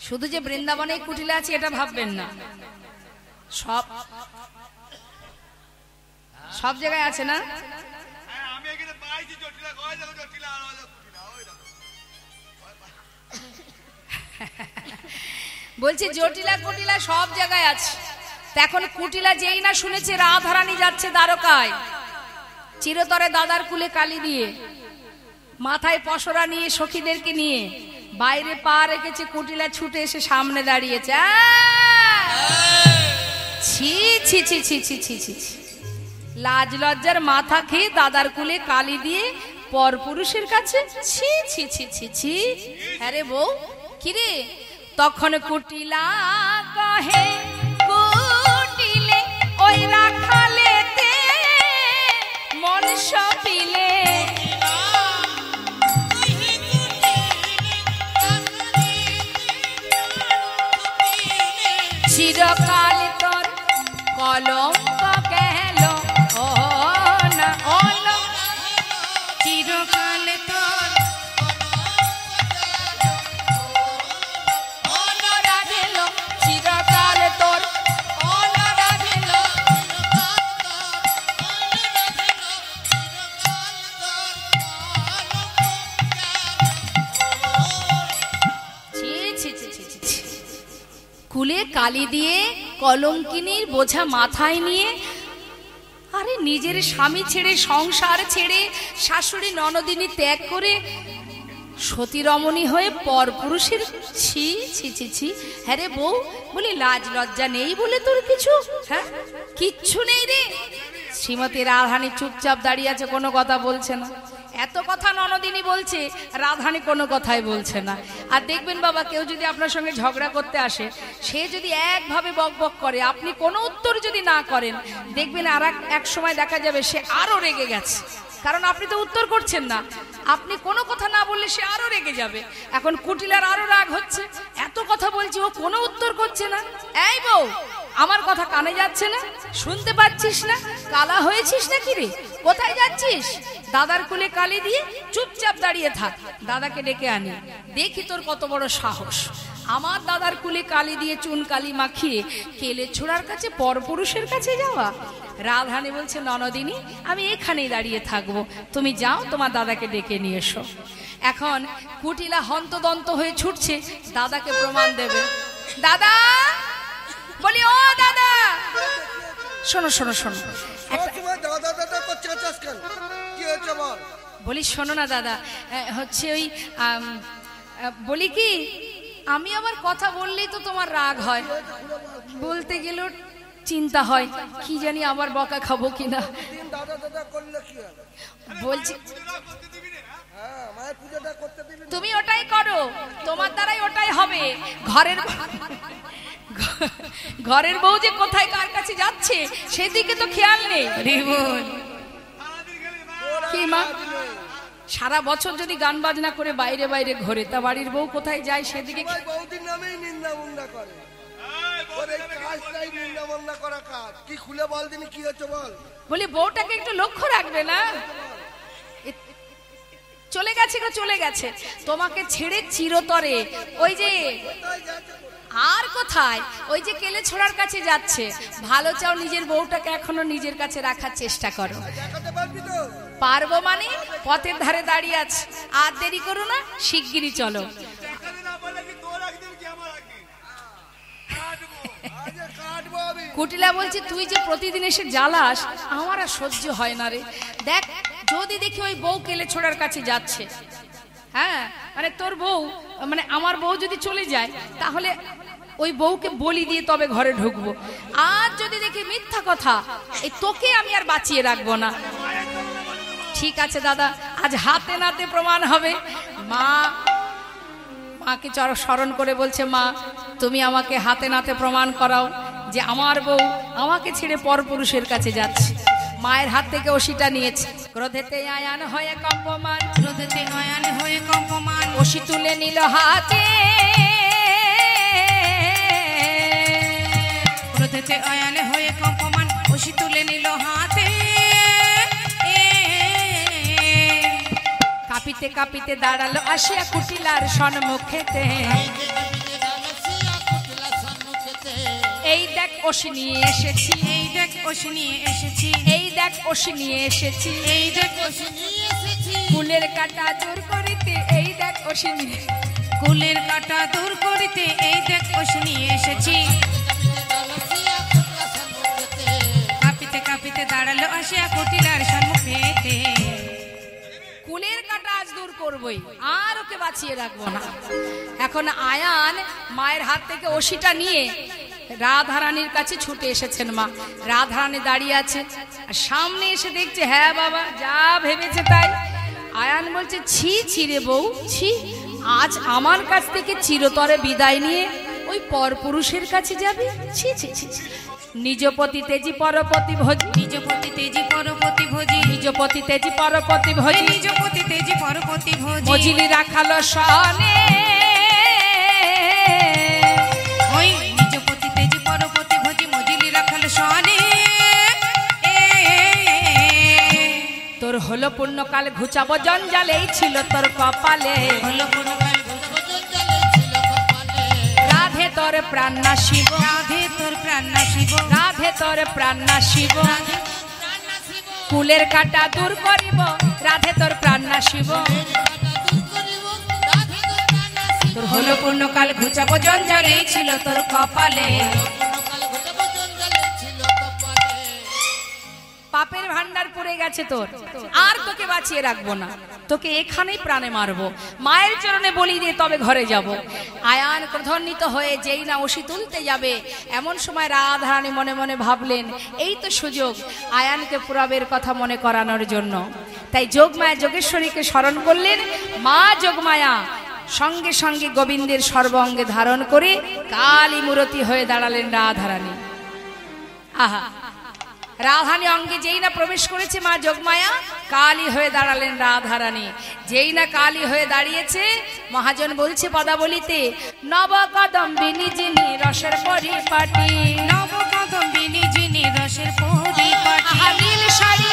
A: শুধু যে বৃন্দাবনেই কুটিলা আছে এটা ভাববেন না, সব সব জায়গায় আছে না? বলছি জটিলা কুটিলা সব জায়গায় আছে। এখন কুটিলা যেই না শুনেছে রাধারানী যাচ্ছে দ্বারকায়, চিরতরে দাদার কুলে কালি দিয়ে, মাথায় পসরা নিয়ে সখীদেরকে নিয়ে বাইরে পা রেখেছে, কুটিলা ছুটে এসে সামনে দাঁড়িয়েছে। ছি ছি ছি ছি ছি ছি ছি, লাজ লজ্জার মাথা খেয়ে দাদার কুলে কালি দিয়ে পর পুরুষের কাছে, ছি ছি ছি ছি ছি। হ্যাঁ রে বউ, কিরে? তখন কুটিলা কহে, কুটিলে ওই রাখালেতে মন সপিলে, চিরকাল তোর কলঙ্ক গেল, ও না ওলো,
B: চিরকাল তোর
A: রাধেল, চিরকাল তোর রাধেল। কুলে কালি দিয়ে কলঙ্কিনীর বোঝা মাথায় নিয়ে, আরে নিজের স্বামী ছেড়ে, সংসার ছেড়ে, শাশুড়ি ননদিনী ত্যাগ করে সতী রমণী হয়ে পরপুরুষের, ছি ছি ছি ছি। হ্যাঁ রে বউ, বলি লাজ লজ্জা নেই বলে তোর কিছু? হ্যাঁ, কিচ্ছু নেই রে। শ্রীমতী রাধারানী চুপচাপ দাঁড়িয়ে আছে, কোনো কথা বলছে না। এত কথা ননদিনী বলছে, রাধারানী কোনো কথাই বলছে না। আর দেখবেন বাবা, কেউ যদি আপনার সঙ্গে ঝগড়া করতে আসে, সে যদি একভাবে বক বক করে, আপনি কোনো উত্তর যদি না করেন, দেখবেন আর এক সময় দেখা যাবে সে আরো রেগে গেছে, কারণ আপনি তো উত্তর করছেন না। আপনি কোনো কথা না বললে সে আরো রেগে যাবে। এখন কুটিলার আরো রাগ হচ্ছে, এত কথা বলছি ও কোনো উত্তর করছে না। এই বউ, আমার কথা কানে যাচ্ছে না? শুনতে পাচ্ছিস না? কালা হয়েছিস নাকি রে? কোথায় যাচ্ছিস? দাদার কুলে কালি দিয়ে চুপচাপ দাঁড়িয়ে থাক, দাদাকে ডেকে আনি, দেখি তোর কত বড় সাহস। আমার দাদার কুলে কালি দিয়ে চুন কালি মাখিয়ে কেলে ছোড়ার কাছে, পরপুরুষের কাছে যাওয়া। রাধারানী বলছে, ননদিনী আমি এখানেই দাঁড়িয়ে থাকবো, তুমি যাও তোমার দাদাকে ডেকে নিয়ে এসো। এখন কুটিলা হন্তদন্ত হয়ে ছুটছে দাদাকে প্রমাণ দেবে। দাদা, বলি ও দাদা, শোনো শোনো শোনো, বলি শোনো না দাদা, হচ্ছে ওই বলি কি, আমি আবার কথা বললেই তো তোমার রাগ হয়, বলতে গেলেও চিন্তা হয় কি জানি আবার বকা খাবো কিনা। বলছি তুমি ওটাই করো, তোমার দ্বারাই ওটাই হবে। ঘরের বউ যে কোথায় কার কাছে যাচ্ছে সেদিকে তো খেয়াল নেই। কি মা, সারা বছর যদি গান বাজনা করে বাইরে বাইরে ঘোরে, তা বাড়ির বউ কোথায় যায় সেদিকে?
D: বউদির নামেই নিন্দা মুন্দা করে, কাজটাই নিন্দা মুন্দা করা কাজ। কি খুলে বল দিনি, কি হচ্ছে বল।
A: বলি বউটাকে একটু লক্ষ্য রাখবে না? চলে গেছে গো, চলে গেছে, তোমাকে ছেড়ে চিরতরে। ওই যে আর কোথায়, ওই যে কেলে ছোড়ার কাছে যাচ্ছে। ভালো চাও, নিজের বউটাকে এখনো নিজের কাছে রাখার চেষ্টা করো। পারবো মানে পথের ধারে দাঁড়িয়ে আছে, আর দেরি করো না, শিগগিরই চলো। কুটিলা বলছে, তুই যে প্রতিদিন এসে জ্বালাস, আমার আর সহ্য হয় না রে। দেখ, যদি দেখি ওই বউ কেলে ছোড়ার কাছে যাচ্ছে, হ্যাঁ মানে তোর বউ, মানে আমার বউ যদি চলে যায়, তাহলে ওই বউকে বলি দিয়ে তবে ঘরে ঢুকবো। আর যদি দেখি মিথ্যা কথা, এই তোকে আমি আর বাঁচিয়ে রাখবো না। ঠিক আছে দাদা, আজ হাতে নাতে প্রমাণ হবে। মা মাকে স্মরণ করে বলছে, মা তুমি আমাকে হাতে নাতে প্রমাণ করাও যে আমার বউ আমাকে ছেড়ে পরপুরুষের কাছে যাচ্ছে। মায়ের হাত থেকে ওষিটা নিয়েছে। ক্রোধেতে আয়ান হয়ে কম্পমান,
B: ক্রোধেতে আয়ান হয়ে কম্পমান,
A: ওষি তুলে নিল হাতে,
B: ক্রোধেতে আয়ান হয়ে কম্পমান, ওষি তুলে নিল হাতে।
A: কাঁপিতে কাঁপিতে দাঁড়ালো আসিয়া কুটিলার সম্মুখেতে, এই দেখ ওষি নিয়ে এসেছি,
B: এই দেখ ওষি নিয়ে এসেছি,
A: এই দেখ ওষি নিয়ে এসেছি,
B: এই দেখ ওষি নিয়ে এসেছি,
A: কুলের কাটা দূর করিতে, এই দেখ ওষি নিয়ে,
B: কুলের কাটা দূর করিতে, এই দেখ ওষি নিয়ে এসেছি। কাঁপিতে কাঁপিতে দাঁড়ালো আসিয়া কুটিলার সম্মুখেতে,
A: কুলের কাটা আজ দূর করবই, আর ওকে বাঁচিয়ে রাখবো না। এখন আয়ান মায়ের হাত থেকে ওষিটা নিয়ে রাধারানীর কাছে ছুটে এসেছেন। মা রাধারানী দাঁড়িয়ে আছে, আর সামনে এসে দেখছে হ্যাঁ বাবা যা ভেবেছে তাই। আয়ান বলছে, ছি ছি রে বউ, ছি, আজ আমার কাছ থেকে চিরতরে বিদায় নিয়ে ওই পরপুরুষের কাছে যাবি? ছি ছি ছি, নিজপতি তেজি পরপতি ভোজি,
B: নিজপতি তেজি পরপতি ভোজি,
A: নিজপতি তেজি পরপতি ভোজি,
B: নিজপতি তেজি পরপতি ভোজি,
A: মজিলি রাখালো সনে,
B: ওই নিজপতি তেজি পরপতি ভোজি, মজিলি রাখালো সনে।
A: তোর হলো পুণ্যকাল ঘুচাবো জঞ্জাল, এই ছিল তোর কপালে,
B: হলো পুণ্যকাল
A: রাধে তোর প্রাণ নাশিব,
B: রাধে তোর প্রাণ নাশিব,
A: রাধে তোর প্রাণ নাশিব, কুলের কাটা দূর করিব, রাধে তোর প্রাণ নাশিব,
B: তোর হলো পুণ্যকাল ঘুচাবো জঞ্জাল, এই ছিল তোর কপালে।
A: পাপের ভান্ডার পড়ে গেছে তোর, আর তোকে বাঁচিয়ে রাখবো না, তোকে এখানেই প্রাণে মারবো, মায়ের চরণে বলি দিয়ে তবে ঘরে যাব। আয়ান ক্রোধান্বিত হয়ে যেই না ওষি তুলতে যাবে, এমন সময় রাধারানী মনে মনে ভাবলেন এই তো সুযোগ আয়ানকে পুরাবের কথা মনে করানোর জন্য। তাই যোগমায়া যোগেশ্বরীকে স্মরণ করলেন। মা যোগমায়া সঙ্গে সঙ্গে গোবিন্দের সর্বাঙ্গে ধারণ করে কালী মূরতি হয়ে দাঁড়ালেন রাধারানী। আহা, রাধারানী অঙ্গে যেই না প্রবেশ করেছে মা যোগমায়া, কালী হয়ে দাঁড়ালেন রাধারানী। যেই না কালী হয়ে দাঁড়িয়েছে, মহাজন বলছে পদাবলিতে, নবকদম্বিনী যিনি রসের পরিপাটি,
B: নবকদম্বিনী যিনি রসের পরিপাটি,
A: নীল শাড়ি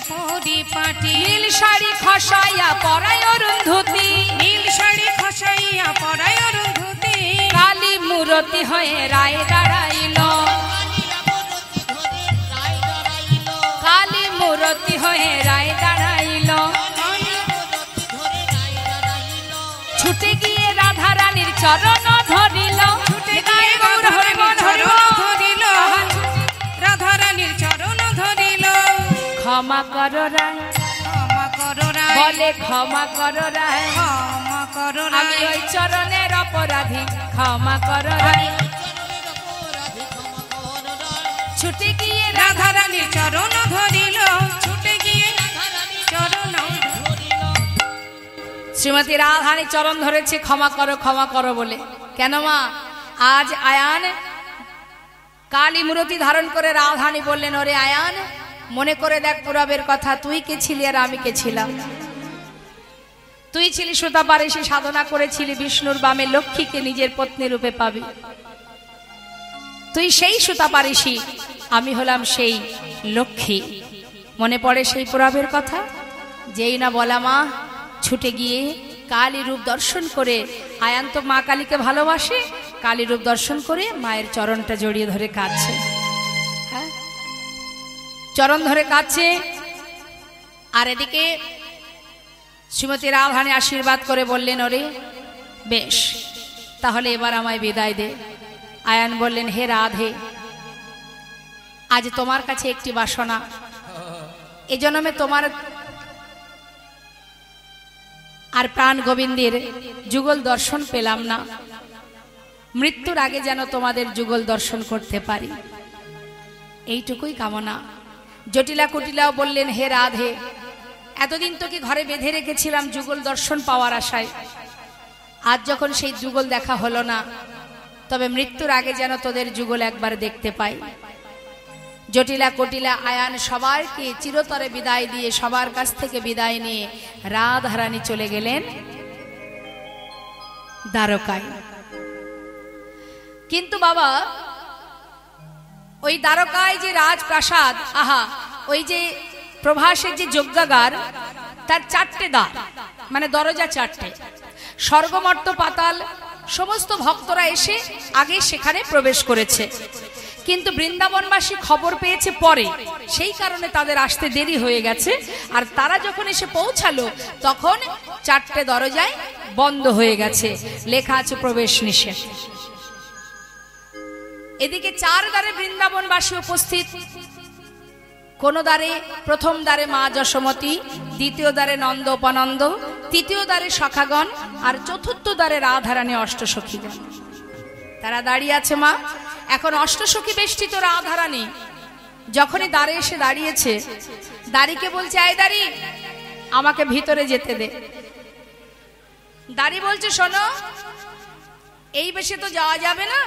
B: পরিপাটি,
A: নীল শাড়ি খসাইয়া পরায় অরুন্ধতী,
B: নীল শাড়ি খসাইয়া পরায় অরুন্ধতী,
A: কালী মূরতি হয়ে রায় দাঁড়াইল, কালী মূরতি হয়ে রায় দাঁড়াইল, ছুটে গিয়ে রাধারানীর চরণ ধরিল,
B: ছুটে গিয়ে রাধারানীর চরণ ধরিল, রাধারানীর চরণ ধরিল,
A: ক্ষমা করো রায়,
B: ক্ষমা করো রায়,
A: বলে ক্ষমা করো রায়,
B: ক্ষমা করো
A: আমি
B: রায়,
A: ওই চরণের অপরাধী, ক্ষমা করো রায়। ছুটে গিয়ে
B: রাধারানীর চরণ ধরিল, ছুটে গিয়ে চরণ ধরিল।
A: শ্রীমতী রাধারানী চরণ ধরেছে ক্ষমা করো বলে। কেন মা? আজ আয়ান কালী মূরতি ধারণ করে রাধারানী বললেন, ওরে আয়ান মনে করে দেখ পুরাবের কথা, তুই কে ছিলি আর আমি কে ছিলাম? তুই ছিলি সুতাপারেশী, সাধনা করেছিলি বিষ্ণুর বামে লক্ষ্মীকে নিজের পত্নী রূপে পাবি, তুই সেই সুতাপারেশী, আমি হলাম সেই লক্ষ্মী। মনে পড়ে সেই পুরাবের কথা? যেই না বলা মা ছুটে গিয়ে কালী রূপ দর্শন করে, আয়ান তো মা কালীকে ভালোবাসে, কালী রূপ দর্শন করে মায়ের চরণটা জড়িয়ে ধরে কাঁদছে, হ্যাঁ চরণ ধরে কাঁদছে। আর এদিকে শ্রীমতী রাধারানী আশীর্বাদ করে বললেন, ওরে বেশ তাহলে এবার আমায় বিদায় দে। আয়ান বললেন, হে রাধে, আজ তোমার কাছে একটি বাসনা, এ জন্মে তোমার আর প্রাণ গোবিন্দের যুগল দর্শন পেলাম না, মৃত্যুর আগে যেন তোমাদের যুগল দর্শন করতে পারি, এইটুকুই কামনা। জটিলা কুটিলাও বললেন, হে রাধে, এতদিন তোকে ঘরে বেঁধে রেখেছিলাম যুগল দর্শন পাওয়ার আশায়, আজ যখন সেই যুগল দেখা হলো না, তবে মৃত্যুর আগে যেন তোদের যুগল একবার দেখতে পাই। জটিলা কুটিলা আয়ান সবাইকে চিরতরে বিদায় দিয়ে, সবার কাছ থেকে বিদায় নিয়ে রাধারানী চলে গেলেন দ্বারকায়। কিন্তু বাবা, ওই দ্বারকায় যে রাজপ্রাসাদ, আহা, ওই যে প্রভাসের যে যজ্ঞাগার, তার 4টে দ্বার, মানে দরজা 4টে। স্বর্গমর্ত পাতাল সমস্ত ভক্তরা এসে আগে সেখানে প্রবেশ করেছে, কিন্তু বৃন্দাবনবাসী খবর পেয়েছে পরে, সেই কারণে তাদের আসতে দেরি হয়ে গেছে। আর তারা যখন এসে পৌঁছালো তখন 4টে দরজায় বন্ধ হয়ে গেছে, লেখা আছে প্রবেশ নিষেধ। এদিকে 4 দ্বারে বৃন্দাবনবাসী উপস্থিত। কোন দ্বারে, প্রথম দ্বারে মা যশোমতী, দ্বিতীয় দ্বারে নন্দ উপানন্দ, তৃতীয় দ্বারে সখাগণ, আর চতুর্থ দ্বারে রাধারানী অষ্টসখীগণ। তারা দাঁড়িয়ে আছে মা। এখন অষ্টসখী বেষ্টিত রাধারানী যখনই দ্বারে এসে দাঁড়িয়েছে, দাঁড়িকে বলছে, আয় দাঁড়ি, আমাকে ভিতরে যেতে দে। দাঁড়ি বলছে, শোনো, এই বেশে তো যাওয়া যাবে না,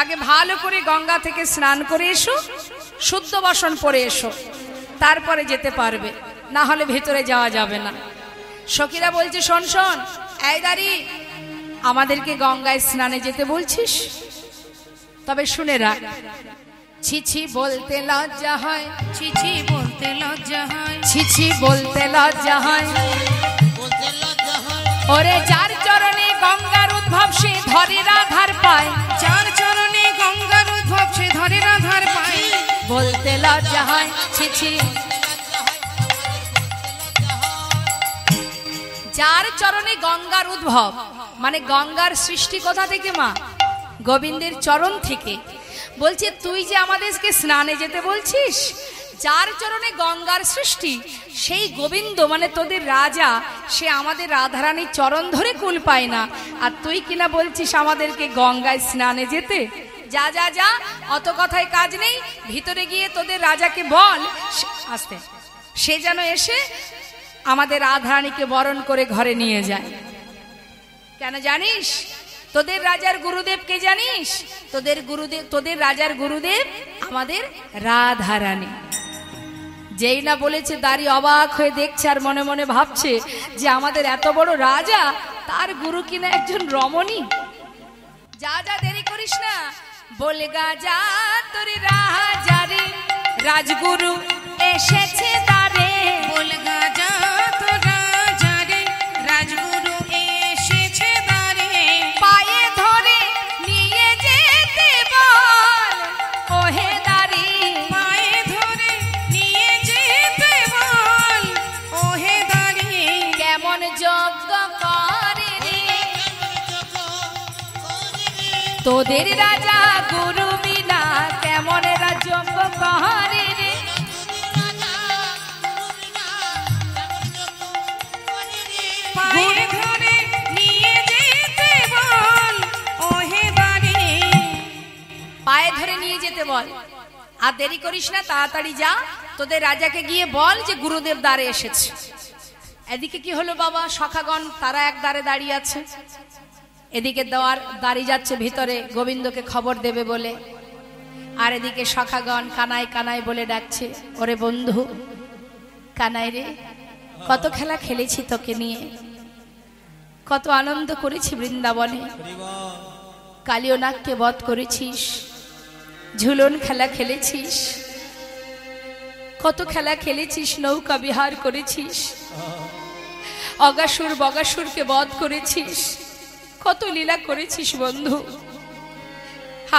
A: আগে ভালো করে গঙ্গা থেকে স্নান করে এসো, শুদ্ধ বসন পরে এসো, তারপরে যেতে পারবে, না হলে ভিতরে যাওয়া যাবে না। সখীরা বলছে, শোন শোন, এই দাঁড়ি, আমাদেরকে গঙ্গায় স্নানে যেতে বলছিস? তবে শুনে রাখ, ছিছি বলতে লজ্জা হয়,
B: ছিছি বলতে লজ্জা হয়,
A: ছিছি বলতে লজ্জা হয়, ওরে যার চরণে গঙ্গার উদ্ভব সে ধরে রাধার পায়,
B: যার চরণে গঙ্গার উদ্ভব সে ধরে রাধার পায়,
A: বলতে লজ্জা হয়, ছিছি। যার চরণে গঙ্গার উদ্ভব, মানে গঙ্গার সৃষ্টি কোথা থেকে মা? গোবিন্দের চরণ থেকে। বলছে, তুই যে আমাদেরকে স্নানে যেতে বলছিস, যার চরণে গঙ্গার সৃষ্টি, সেই গোবিন্দ মানে তোদের রাজা, সে আমাদের রাধারানীর চরণ ধরে কুল পায় না, আর তুই কিনা বলছিস আমাদেরকে গঙ্গায় স্নানে যেতে? যা যা যা, অত কথায় কাজ নেই, ভিতরে গিয়ে তোদের রাজাকে বল আসতে, সে যেন এসে আমাদের রাধারানীকে বরণ করে ঘরে নিয়ে যায়। কেন জানিস? তোদের রাজার গুরুদেব কে জানিস? তোদের রাজার গুরুদেব আমাদের রাধারানী। যেই না বলেছে, দাঁড়ি অবাক হয়ে দেখছে আর মনে মনে ভাবছে যে আমাদের এত বড় রাজা, তার গুরু কিনা একজন রমণী। যা যা, দেরি করিস না, বলগা যা তোর রাজারে, রাজগুরু এসেছে দ্বারে,
B: বলগা যা তোর রাজারে, রাজগুরু এসেছে দ্বারে,
A: পায়ে ধরে নিয়ে যেতে বল, ওহে দাঁড়ি,
B: পায়ে ধরে নিয়ে যেতে বল, ওহে দাঁড়ি,
A: কেমন যজ্ঞ করে রে তোদের রাজা গুরু বিনা, কেমন যজ্ঞ করে রে।
B: পায়ে ধরে নিয়ে যেতে বল, ওহে দাঁড়ি,
A: পায়ে ধরে নিয়ে যেতে বল, আর দেরি করিস না, তাড়াতাড়ি যা, তোদের রাজাকে গিয়ে বল যে গুরুদেব দ্বারে এসেছে। এদিকে কি হলো বাবা? সখাগণ তারা এক দ্বারে দাঁড়িয়ে আছে, এদিকে দাঁড়িয়ে যাচ্ছে ভিতরে গোবিন্দকে খবর দেবে বলে, আর এদিকে সখাগণ কানাই কানাই বলে ডাকছে, ওরে বন্ধু কানাই রে, কত খেলা খেলেছি তোকে নিয়ে, কত আনন্দ করেছি বৃন্দাবনে, কালিয়নাগকে বধ করেছিস, ঝুলন খেলা খেলেছিস, কত খেলা খেলেছিস, নৌকা বিহার করেছিস, অগাসুর বগাসুরকে বধ করেছিস, কত লীলা করেছিস বন্ধু।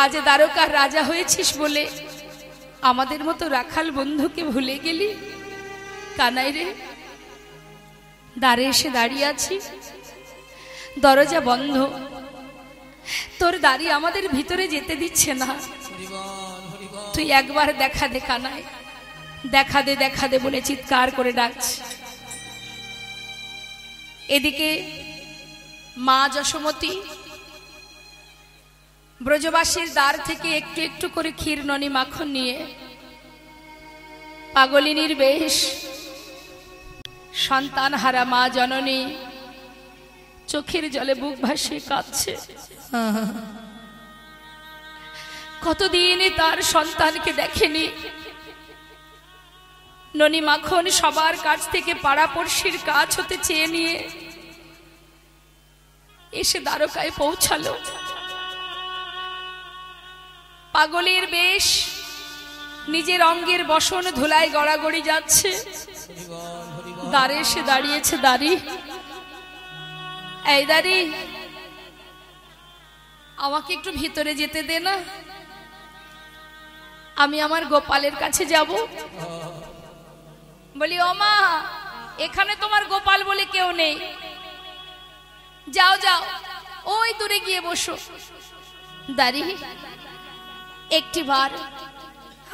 A: আজ দ্বারকার রাজা হয়েছিস বলে আমাদের মতো রাখাল বন্ধুকে ভুলে গেলি। কানাই রে, দ্বারে এসে দাঁড়িয়ে আছি, দরজা বন্ধ, তোর দাড়ি আমাদের ভিতরে যেতে দিচ্ছে না। তুই একবার দেখা দে কানাই, দেখা দে বলে চিৎকার করে ডাকছে। এদিকে মা যশোমতী ব্রজবাসীর দ্বার থেকে একটু একটু করে ক্ষীর ননি মাখন নিয়ে পাগলিনীর বেশ সন্তান হারা মা জননী চোখের জলে বুক ভাসিয়ে কাঁদছে। কতদিনই তার সন্তানকে দেখেনি। ননি মাখন সবার কাছ থেকে পাড়াপড়শির কাজ হতে চেয়ে নিয়ে এসে দ্বারকায় পৌঁছালো। পাগলের বেশ নিজের অঙ্গের বসন ধুলায় গড়াগড়ি যাচ্ছে। দ্বারে এসে দাঁড়িয়েছে দাঁড়ি। এই দাঁড়ি, আমাকে একটু ভিতরে যেতে দে না, আমি আমার গোপালের কাছে যাব। বলি ও মা, এখানে তোমার গোপাল বলে কেউ নেই, যাও যাও ওই দূরে গিয়ে বসো। দাঁড়ি, একটি বার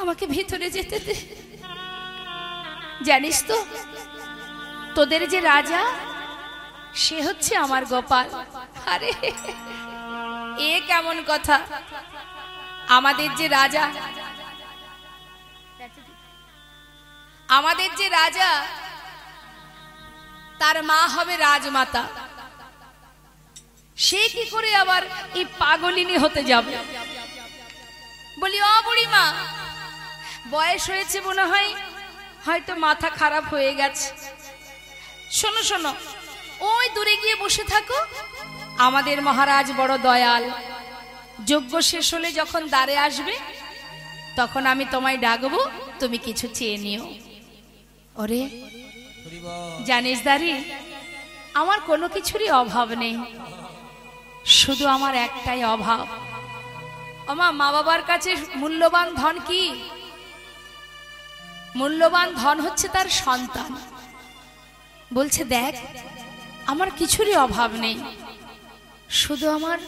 A: আমাকে ভিতরে যেতে দে। জানিস তো তোদের যে রাজা সে হচ্ছে আমার গোপাল। আরে এ কেমন কথা? আমাদের যে রাজা তার মা হবে রাজমাতা, সে কি করে আবার এই পাগলিনী হতে যাবে? বলি ও বুড়ি মা, বয়স হয়েছে মনে হয়, হয়তো মাথা খারাপ হয়ে গেছে। শোনো শোনো, ওই দূরে গিয়ে বসে থাকো। আমাদের মহারাজ বড় দয়াল, যজ্ঞ শেষ হলে যখন দ্বারে আসবে তখন আমি তোমায় ডাকবো, তুমি কিছু চেয়ে নিও। ওরে জানিস দাঁড়ি, আমার কোনো কিছুরই অভাব নেই, শুধু আমার একটাই অভাব। আমার মা বাবার কাছে মূল্যবান ধন কি? মূল্যবান ধন হচ্ছে তার সন্তান। বলছে দেখ, আমার কিছুরই অভাব নেই, শুধু আমার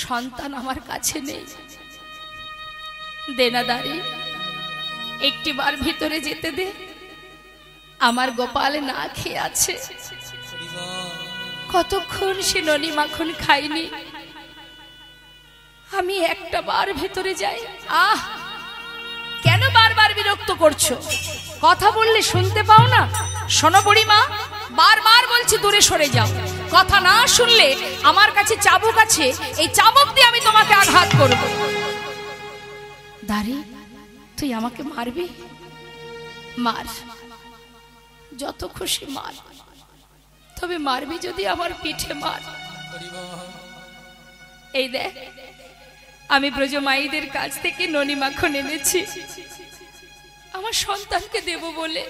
A: সন্তান আমার কাছে নেই। দেনা দাঁড়ি, একটি বার ভিতরে যেতে দে। আমার গোপাল না খেয়ে আছে, কতক্ষণ সে ননি মাখন খাইনি। আমি একটা বার ভেতরে যাই। আহ, কেন বারবার বিরক্ত করছো? কথা বললে শুনতে পাও না? শোনো বুড়িমা, বারবার বলছি দূরে সরে যাও। কথা না শুনলে আমার কাছে চাবুক আছে, এই চাবুক দিয়ে আমি তোমাকে আঘাত করব। দাঁড়ি, তুই আমাকে মারবি? মার, যত খুশি মার, তবে মারবি যদি আমার পিঠে মার। এই দেখ, আমি ব্রজমাইদের কাছ থেকে ননি মাখন এনেছি আমার সন্তানকে দেব বলে।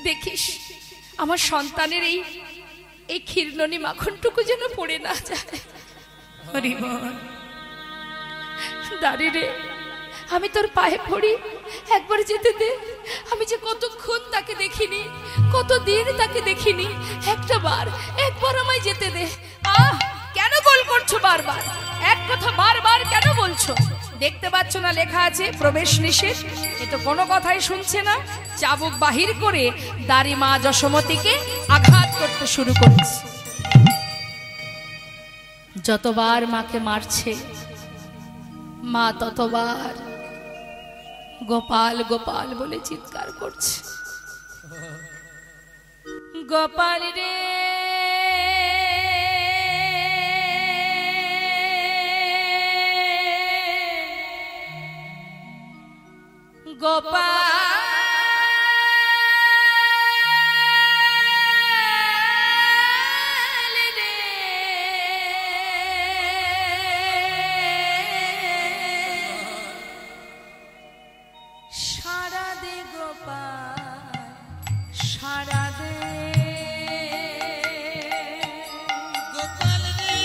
A: দেখিস আমার সন্তানের এই ক্ষীর ননি মাখনটুকু যেন পড়ে না যায়। দাঁড়ি রে, আমি তোর পায়ে পড়ি, একবার যেতে দে। আমি যে কতক্ষণ তাকে দেখিনি, কতদিন তাকে দেখিনি, একবার আমায় যেতে দে। আহ, কেন গোল করছো বারবার? এক কথা বারবার কেন বলছো? দেখতে পাচ্ছ না লেখা আছে প্রবেশ নিষেধ? এ তো কোনো কথাই শুনছে না। চাবুক বাহির করে দাড়ি মা যশোমতীকে আঘাত করতে শুরু করেছে। যতবার মাকে মারছে মা ততবার গোপাল গোপাল বলে চিৎকার করছে। গোপাল রে গোপাল সারা দে গোপাল, সারা দে
C: গোপাল রে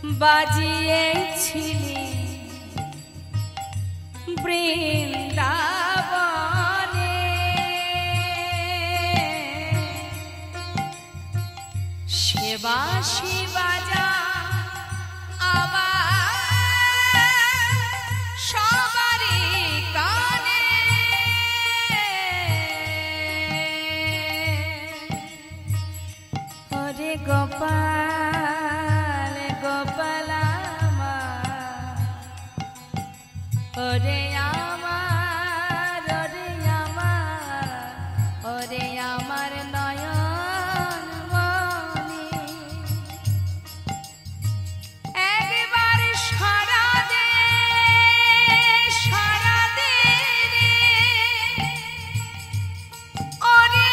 A: বাজিয়েছিলি বৃন্দাবনে সে বাঁশি বাজা আমার সবারই কানে ওরে গোপাল গোপাল আমার ওরে আমার ওরে আমার ওরে আমার নয়ন মনি একবার সারা দে রে ওরে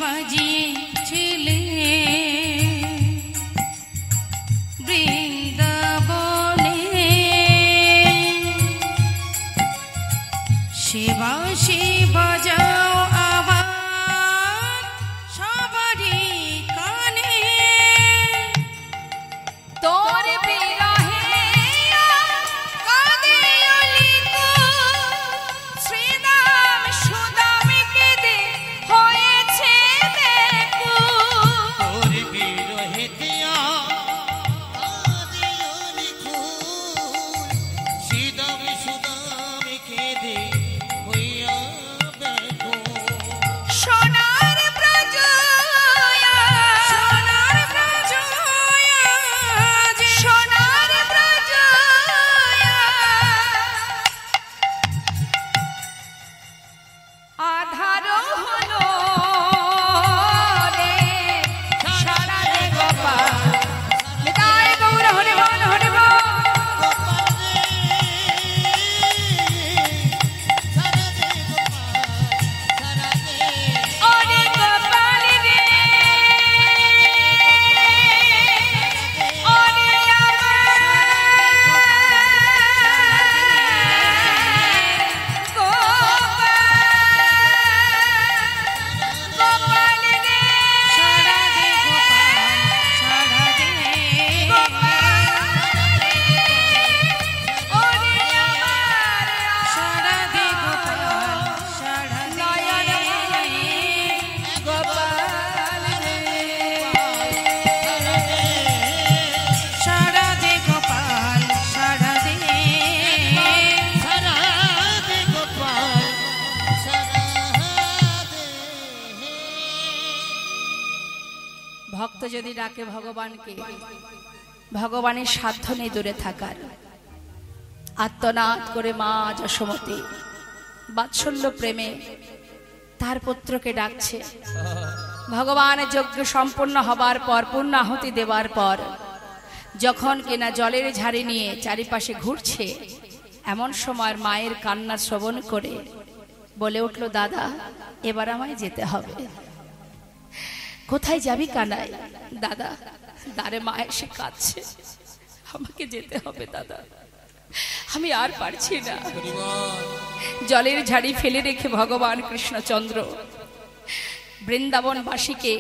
A: বাজিয়েছিলে বৃন্দাবনে সে বাঁশি বাজাও আবার সবারই কানে তোর বিরহে কাঁদে অলিকু শ্রীরাম সুদাম কেঁদে হয়েছে দেখু
C: তোর বিরহে দিয়া কাঁদে অলিকুল শ্রীরাম সুদাম কেঁদে হইয়া বেকুল
A: সোনার ব্রজয়া সোনার ব্রজয়া সোনার ব্রজয়া আধার হলো রে সারা রে গোপাল নিতাই গৌর হরে বল হরে বল
C: গোপাল রে সারা দে গোপাল সারা দে
A: ওরে গোপাল রে ওরে গোপাল রে সারা দে গোপাল সারা দে ওরে আমার সারা দে গোপাল সারা নয়ন গোপাল রে সারা দে গোপাল সারা দে
C: সারা দে গোপাল সারা দে
A: ভক্ত যদি ডাকে ভগবানকে ভগবানের সাধ্য নেই দূরে থাকার আত্মনাদ করে মা যশোমতী বাৎসল্য প্রেমে তার পুত্রকে ডাকছে ভগবানের যজ্ঞ সম্পন্ন হবার পর পূর্ণাহুতি দেওয়ার পর যখন কিনা জলের ঝাড়ি নিয়ে চারিপাশে ঘুরছে এমন সময় মায়ের কান্না শ্রবণ করে বলে উঠল দাদা এবার আমায় যেতে হবে কোথায় যাবি কানাই দাদা দারে মা এসে কাঁদছে আমাকে যেতে হবে দাদা আমি আর পারছি না জলের ঝাড়ি ফেলে রেখে ভগবান কৃষ্ণচন্দ্র বৃন্দাবনবাসীকে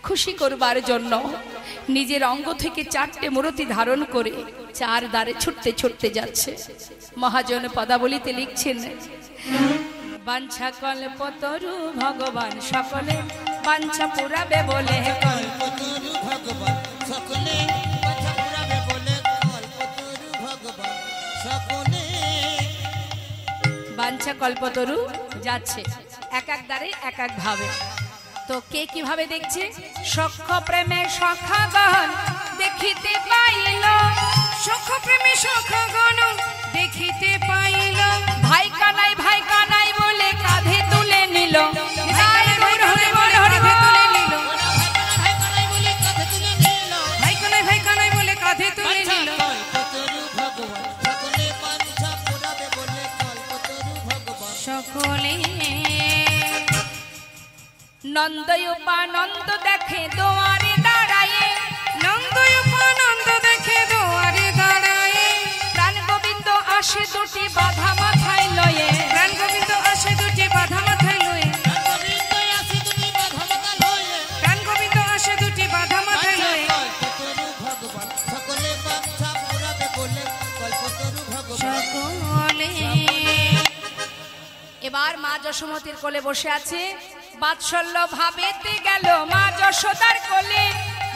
A: খুশি করবার জন্য নিজের অঙ্গ থেকে 4টে মূর্তি ধারণ করে চার দ্বারে ছুটতে ছুটতে যাচ্ছে। মহাজন পদাবলিতে লিখছেন, বাঞ্ছা কল্পতরু ভগবান সকলে বাঞ্ছা পুরাবে বলে,
C: কল্পতরু ভগবান সকলে বাঞ্ছা পুরাবে বলে, কল্পতরু ভগবান সকলে।
A: বাঞ্ছা কল্পতরু যাচ্ছে এক এক দ্বারে এক এক ভাবে। তো কে কিভাবে দেখছে? সখ্য প্রেমে সখাগণ দেখিতে পাইল,
B: সখ্য প্রেমে সখাগণ দেখিতে পাইল,
A: ভাই কানাই বলে কাঁধে তুলে নিল,
B: হরে হরে হরে হরে তুলে নিল,
C: ভাই কানাই বলে কাঁধে তুলে নিল,
B: ভাই কানাই বলে কাঁধে তুলে নিল।
C: কল্পতরু ভগবান সকলে বাঞ্ছা পুরাবে বলে, কল্পতরু ভগবান
B: সকলে।
A: নন্দ উপানন্দ দেখে দোয়ারে দাঁড়ায়ে,
B: নন্দ উপানন্দ দেখে দুয়ারে দাঁড়ায়ে,
A: প্রাণ গোবিন্দ আসে দুটি বাধা মাথায় লয়ে,
B: প্রাণ গোবিন্দ আসে দুটি বাধা মাথায় লয়ে,
C: গোবিন্দ আসে দুটি বাধা মাথা লয়ে,
B: প্রাণ গোবিন্দ আসে দুটি বাধা মাথায় লয়ে।
C: কল্পতরু ভগবান সকলে বাঞ্ছা পুরাবে বলে, কল্পতরু ভগবান
B: সকলে।
A: এবার মা যশোমতির কোলে বসে আছে, বাৎসল্য ভাবেতে গেল মা যশোদার কোলে,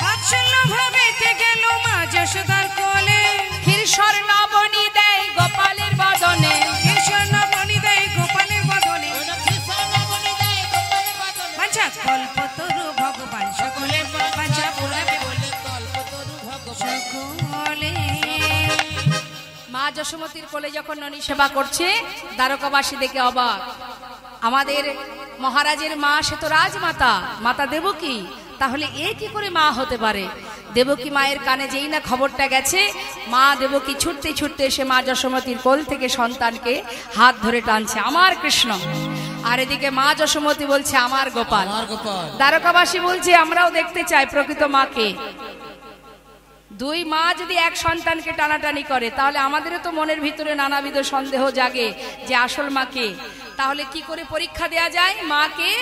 B: বাৎসল্য ভাবেতে গেল মা যশোদার কোলে,
A: ক্ষীরসর নবনী দেয় গোপালের বদনে,
B: কৃষ্ণ মণি দেয় গোপালের বদনে, বাঞ্ছা কল্পতরু ভগবান সকলে বাঞ্ছা পুরাবে বলে,
C: কল্পতরু ভগবান
B: সকলে।
A: মা যশোমতির কোলে যখন ননী সেবা করছে, দ্বারকাবাসী দেখে অবাক। আমাদের মহারাজের মা সে তো রাজমাতা, মাতা দেবকী, তাহলে এ কি করে মা হতে পারে? দেবকী মায়ের কানে যেই না খবরটা গেছে, মা দেবকী ছুটতে ছুটতে এসে মা যশোমতির কোল থেকে সন্তানকে হাত ধরে টানছে, আমার কৃষ্ণ। আর এদিকে মা যশোমতি বলছে, আমার গোপাল। দ্বারকাবাসী বলছে, আমরাও দেখতে চাই প্রকৃত মাকে। দুই মা যদি এক সন্তানকে টানাটানি করে, তাহলে আমাদেরও তো মনের ভিতরে নানাবিধ সন্দেহ জাগে যে আসল মাকে। তাহলে কি করে পরীক্ষা দেয়া যায় মাকে?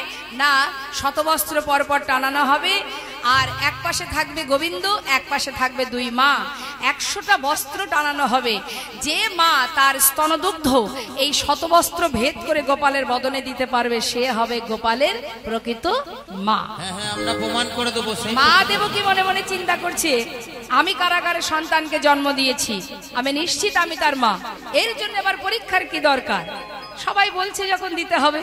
A: না, শতবস্ত্র পরপর টানানো হবে, আর এক পাশে থাকবে গোবিন্দ, এক পাশে থাকবে দুই মা, 100টা বস্ত্র টানানো হবে। যে মা তার স্তনদুগ্ধ এই শতবস্ত্র ভেদ করে গোপালের বদনে দিতে পারবে, সে হবে গোপালের প্রকৃত মা।
C: হ্যাঁ হ্যাঁ, আমরা প্রমাণ করে দেবো।
A: মা দেবকী মনে মনে চিন্তা করছে, আমি কারাগারে সন্তানকে জন্ম দিয়েছি, আমি নিশ্চিত আমি তার মা, এর জন্য আবার পরীক্ষার কি দরকার? সবাই বলছে যখন দিতে হবে।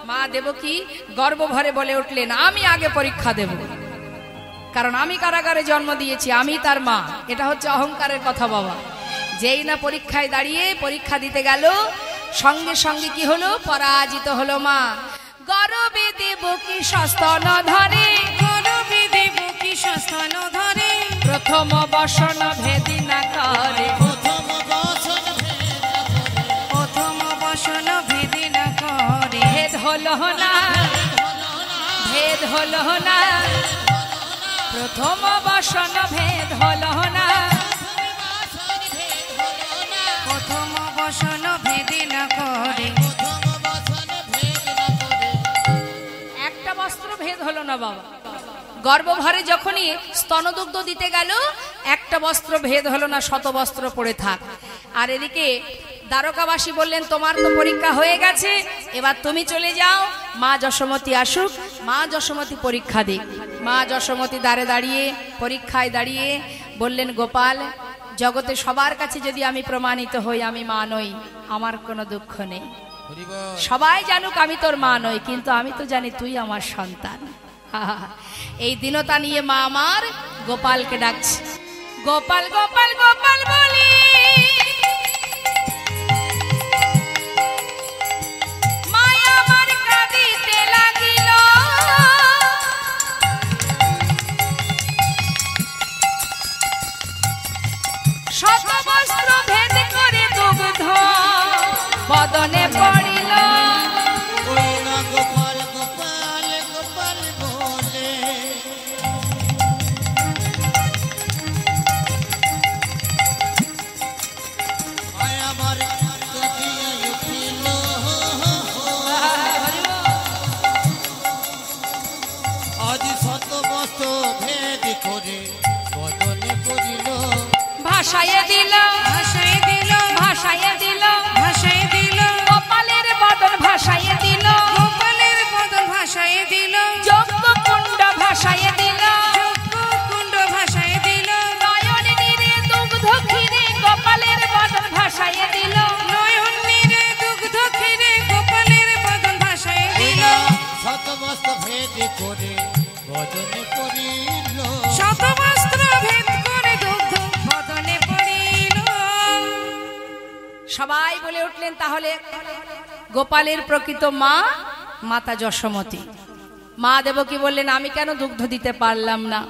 A: মা দেবকী গর্বভরে বলে উঠলেন, আমি আগে পরীক্ষা দেব, কারণ আমি কারাগারে জন্ম দিয়েছি, আমি তার মা। এটা হচ্ছে অহংকারের কথা বাবা। যেই না পরীক্ষায় দাঁড়িয়ে পরীক্ষা দিতে গেল, সঙ্গে সঙ্গে কি হলো? পরাজিত হলো মা। গর্বে দেবকী সস্তন ধরে,
B: গর্বে দেবকী সস্তন ধরে,
A: প্রথম বসন ভেদি না করে,
B: প্রথম বসন ভেদে না করে,
A: ভেদ হলো না, ভেদ হলো না, প্রথম বসন ভেদ হলো না,
B: প্রথম বসন ভেদে না করে।
A: একটা বস্ত্র ভেদ হলো না বাবা। গর্ভভরে যখনই স্তনদুগ্ধ দিতে গেল, একটা বস্ত্র ভেদ হলো না, শত বস্ত্র পড়ে থাক। আর এদিকে দ্বারকাবাসী বললেন, তোমার তো পরীক্ষা হয়ে গেছে, এবার তুমি চলে যাও, মা যশোমতী আসুক, মা যশোমতী পরীক্ষা দিক। মা যশোমতী দ্বারে দাঁড়িয়ে পরীক্ষায় দাঁড়িয়ে বললেন, গোপাল, জগতে সবার কাছে যদি আমি প্রমাণিত হই আমি মা নই, আমার কোনো দুঃখ নেই। সবাই জানুক আমি তোর মা নই, কিন্তু আমি তো জানি তুই আমার সন্তান। এই দীনতা নিয়ে মা আমার গোপালকে ডাকছে, গোপাল গোপাল গোপাল বলি মায়া আমার কাঁদিতে লাগিল, শত বস্ত্র ভেদ করে দুগ্ধ বদনে পড়িল।
C: গোপাল গোপাল গোপাল বলে আমার উঠিল, আজ শত বস্ত্র ভেদ করে বদনে পড়িল,
A: ভাসাইয়ে দিল সবাই বলে উঠলেন তাহলে গোপালের প্রকৃত মা মাতা যশোমতী। মা দেবকী বললেন আমি কেন দুগ্ধ দিতে পারলাম না?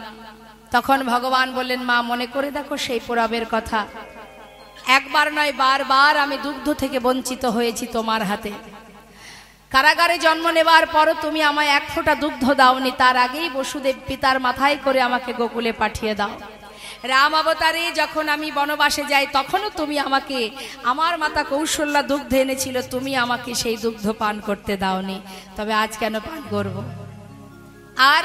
A: তখন ভগবান বললেন মা মনে করে দেখো সেই পুরাবের কথা, একবার নয় বারবার আমি দুগ্ধ থেকে বঞ্চিত হয়েছি তোমার হাতে। কারাগারে জন্ম নেবার পরও তুমি আমায় এক ফোঁটা দুগ্ধ দাওনি, তার আগেই বসুদেব পিতার মাথায় করে আমাকে গোকুলে পাঠিয়ে দাও। রাম অবতারে যখন আমি বনবাসে যাই তখনও তুমি আমাকে, আমার মাতা কৌশল্যা দুগ্ধ এনেছিল, তুমি আমাকে সেই দুগ্ধ পান করতে দাওনি, তবে আজ কেন পান করব? আর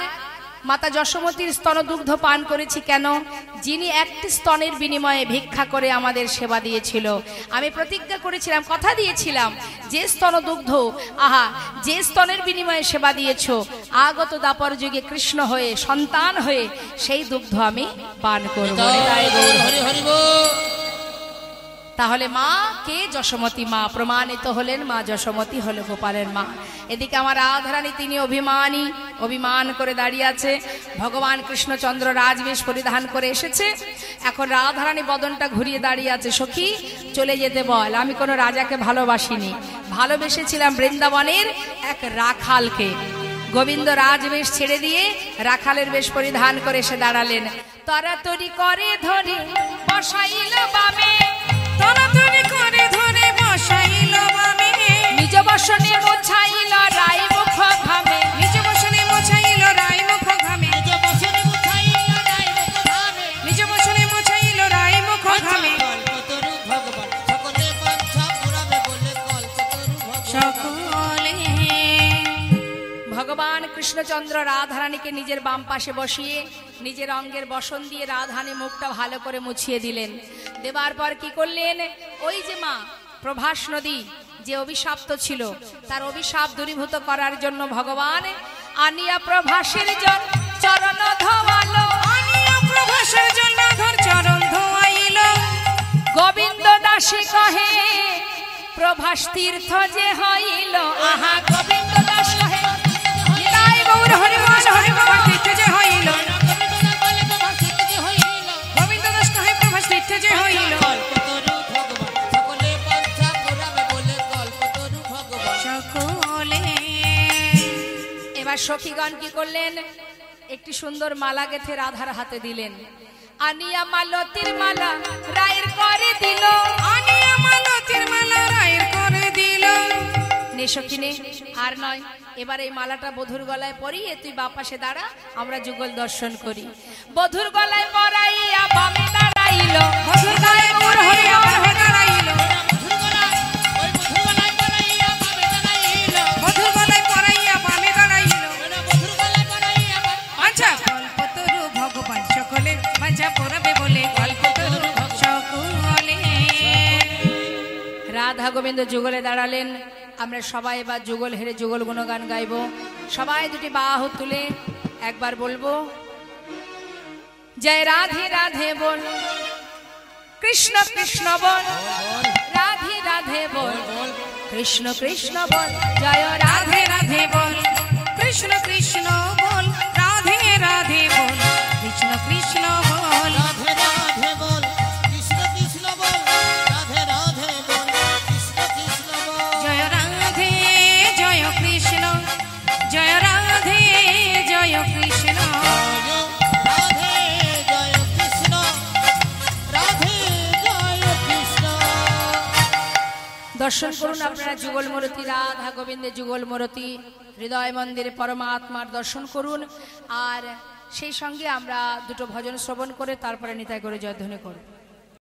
A: মাতা যশোমতীর স্তন দুগ্ধ পান করেছি কেন? যিনি একটি স্তনের বিনিময়ে ভিক্ষা করে আমাদের সেবা দিয়েছিল। আমি প্রতিজ্ঞা করেছিলাম, কথা দিয়েছিলাম, যে স্তন দুগ্ধ, আহা, যে স্তনের বিনিময়ে সেবা দিয়েছ, আগত দাপর যুগে কৃষ্ণ হয়ে সন্তান হয়ে সেই দুগ্ধ আমি পান করব। তাহলে মা কে? যশোমতী মা প্রমাণিত হলেন, মা যশোমতী হলো গোপালের মা। এদিকে আমার রাধারানী তিনি অভিমান করে দাঁড়িয়ে আছে। ভগবান কৃষ্ণচন্দ্র রাজবেশ পরিধান করে এসেছে, এখন রাধারানী বদনটা ঘুরিয়ে দাঁড়িয়ে আছে। সখী চলে যেতে বল, আমি কোনো রাজাকে ভালোবাসিনি, ভালোবেসেছিলাম বৃন্দাবনের এক রাখালকে। গোবিন্দ রাজবেশ ছেড়ে দিয়ে রাখালের বেশ পরিধান করে এসে দাঁড়ালেন। তরাতরি করে ধরে বসাইল বামে,
B: তরাতরি করে ধরে বসাইল বামে,
A: নিজ বসনে মোছাইল রাই মুখ ঘামে,
B: নিজ বসনে মোছাইল রাই মুখ ঘামে,
C: নিজ বসনে মুছাইল রাই মুখ ঘামে,
B: নিজ বসনে মোছাইল রাই মুখ ঘামে।
C: কল্পতরু ভগবান সকলে বাঞ্ছা পুরাবে বলে কল্পতরু ভগবান
B: সকলে
A: ভগবান কৃষ্ণচন্দ্র রাধারানীকে নিজের বাম পাশে বসিয়ে নিজের অঙ্গের বসন দিয়ে রাধারানী মুখটা ভালো করে মুছিয়ে দিলেন। দেবার পর কি করলেন? ওই যে মা প্রভাস নদী যে অভিশাপ্ত ছিল, তার অভিশাপ দূরীভূত করার জন্য ভগবান আনিয়া প্রভাসের চরণ ধোয়ালো,
B: আনিয়া প্রভাসের জন্য ধর চরণ ধোয়াইল।
A: গোবিন্দ দাসে কহে প্রভাস তীর্থ যে হইল, আহা গোবিন্দ দাস কহে
B: নিতাই গৌর হরি বল, হরি প্রভাস তীর্থ যে হইল।
C: বলে তোমার সিদ্ধ যে হইল,
B: গোবিন্দ দাস কহে প্রভাস তীর্থ যে হইল।
C: কল্পতরু ভগবান সকলে বাঞ্ছা পুরাবে বলে কল্পতরু ভগবান
B: সকলে
A: এবার সখীগণ কি করলেন? একটি সুন্দর মালা গেথে রাধার হাতে দিলেন। আনিয়া মালতীর মালা রায়ের করে দিল,
B: আনিয়া মালতীর মালা রায়ের করে দিল।
A: নে সখী নে, আর নয়, এবার এই মালাটা বধুর গলায় পরিয়ে তুই বাপাসে দাঁড়া, আমরা যুগল দর্শন করি। বধুর গলায় পরাইয়া বামে দাঁড়াইল,
B: মধুর গায়ে গৌর হরি আমার হয়ে দাঁড়াইল।
C: মধুর গলায় পরাইয়া বামে দাঁড়াইল,
B: মধুর গলায় পরাইয়া বামে দাঁড়াইল।
C: মধুর গলায় পরাইয়া
B: আচ্ছা, কল্পতরু ভগবান সকলে বাঁচা পড়াবে বলে কল্পতরু সকলে।
A: রাধা গোবিন্দ যুগলে দাঁড়ালেন। আমরা সবাই এবার যুগল হেরে যুগল গুণগান গাইব। সবাই দুটি বাহু তুলে একবার বলবো, জয় রাধে রাধে বল, কৃষ্ণ কৃষ্ণ বল, রাধে রাধে বল, কৃষ্ণ কৃষ্ণ বল, জয় রাধে
B: রাধে রাধে বল, কৃষ্ণ কৃষ্ণ বল, রাধে রাধে বল, কৃষ্ণ কৃষ্ণ বল।
C: রাধে রাধে বল, কৃষ্ণ কৃষ্ণ বল, রাধে রাধে বল, কৃষ্ণ কৃষ্ণ বল।
B: জয় রাধে জয় কৃষ্ণ, জয় রাধে জয় কৃষ্ণ।
C: রাধে জয় কৃষ্ণ, রাধে জয় কৃষ্ণ।
A: দর্শন করুন আপনারা যুগল মূরতি, রাধা গোবিন্দের যুগল মূরতি, হৃদয় মন্দিরে পরমাত্মার দর্শন করুন। আর সেই সঙ্গে আমরা দুটো ভজন শ্রবণ করে তারপরে নিতাই করে জয়ধ্বনি করব।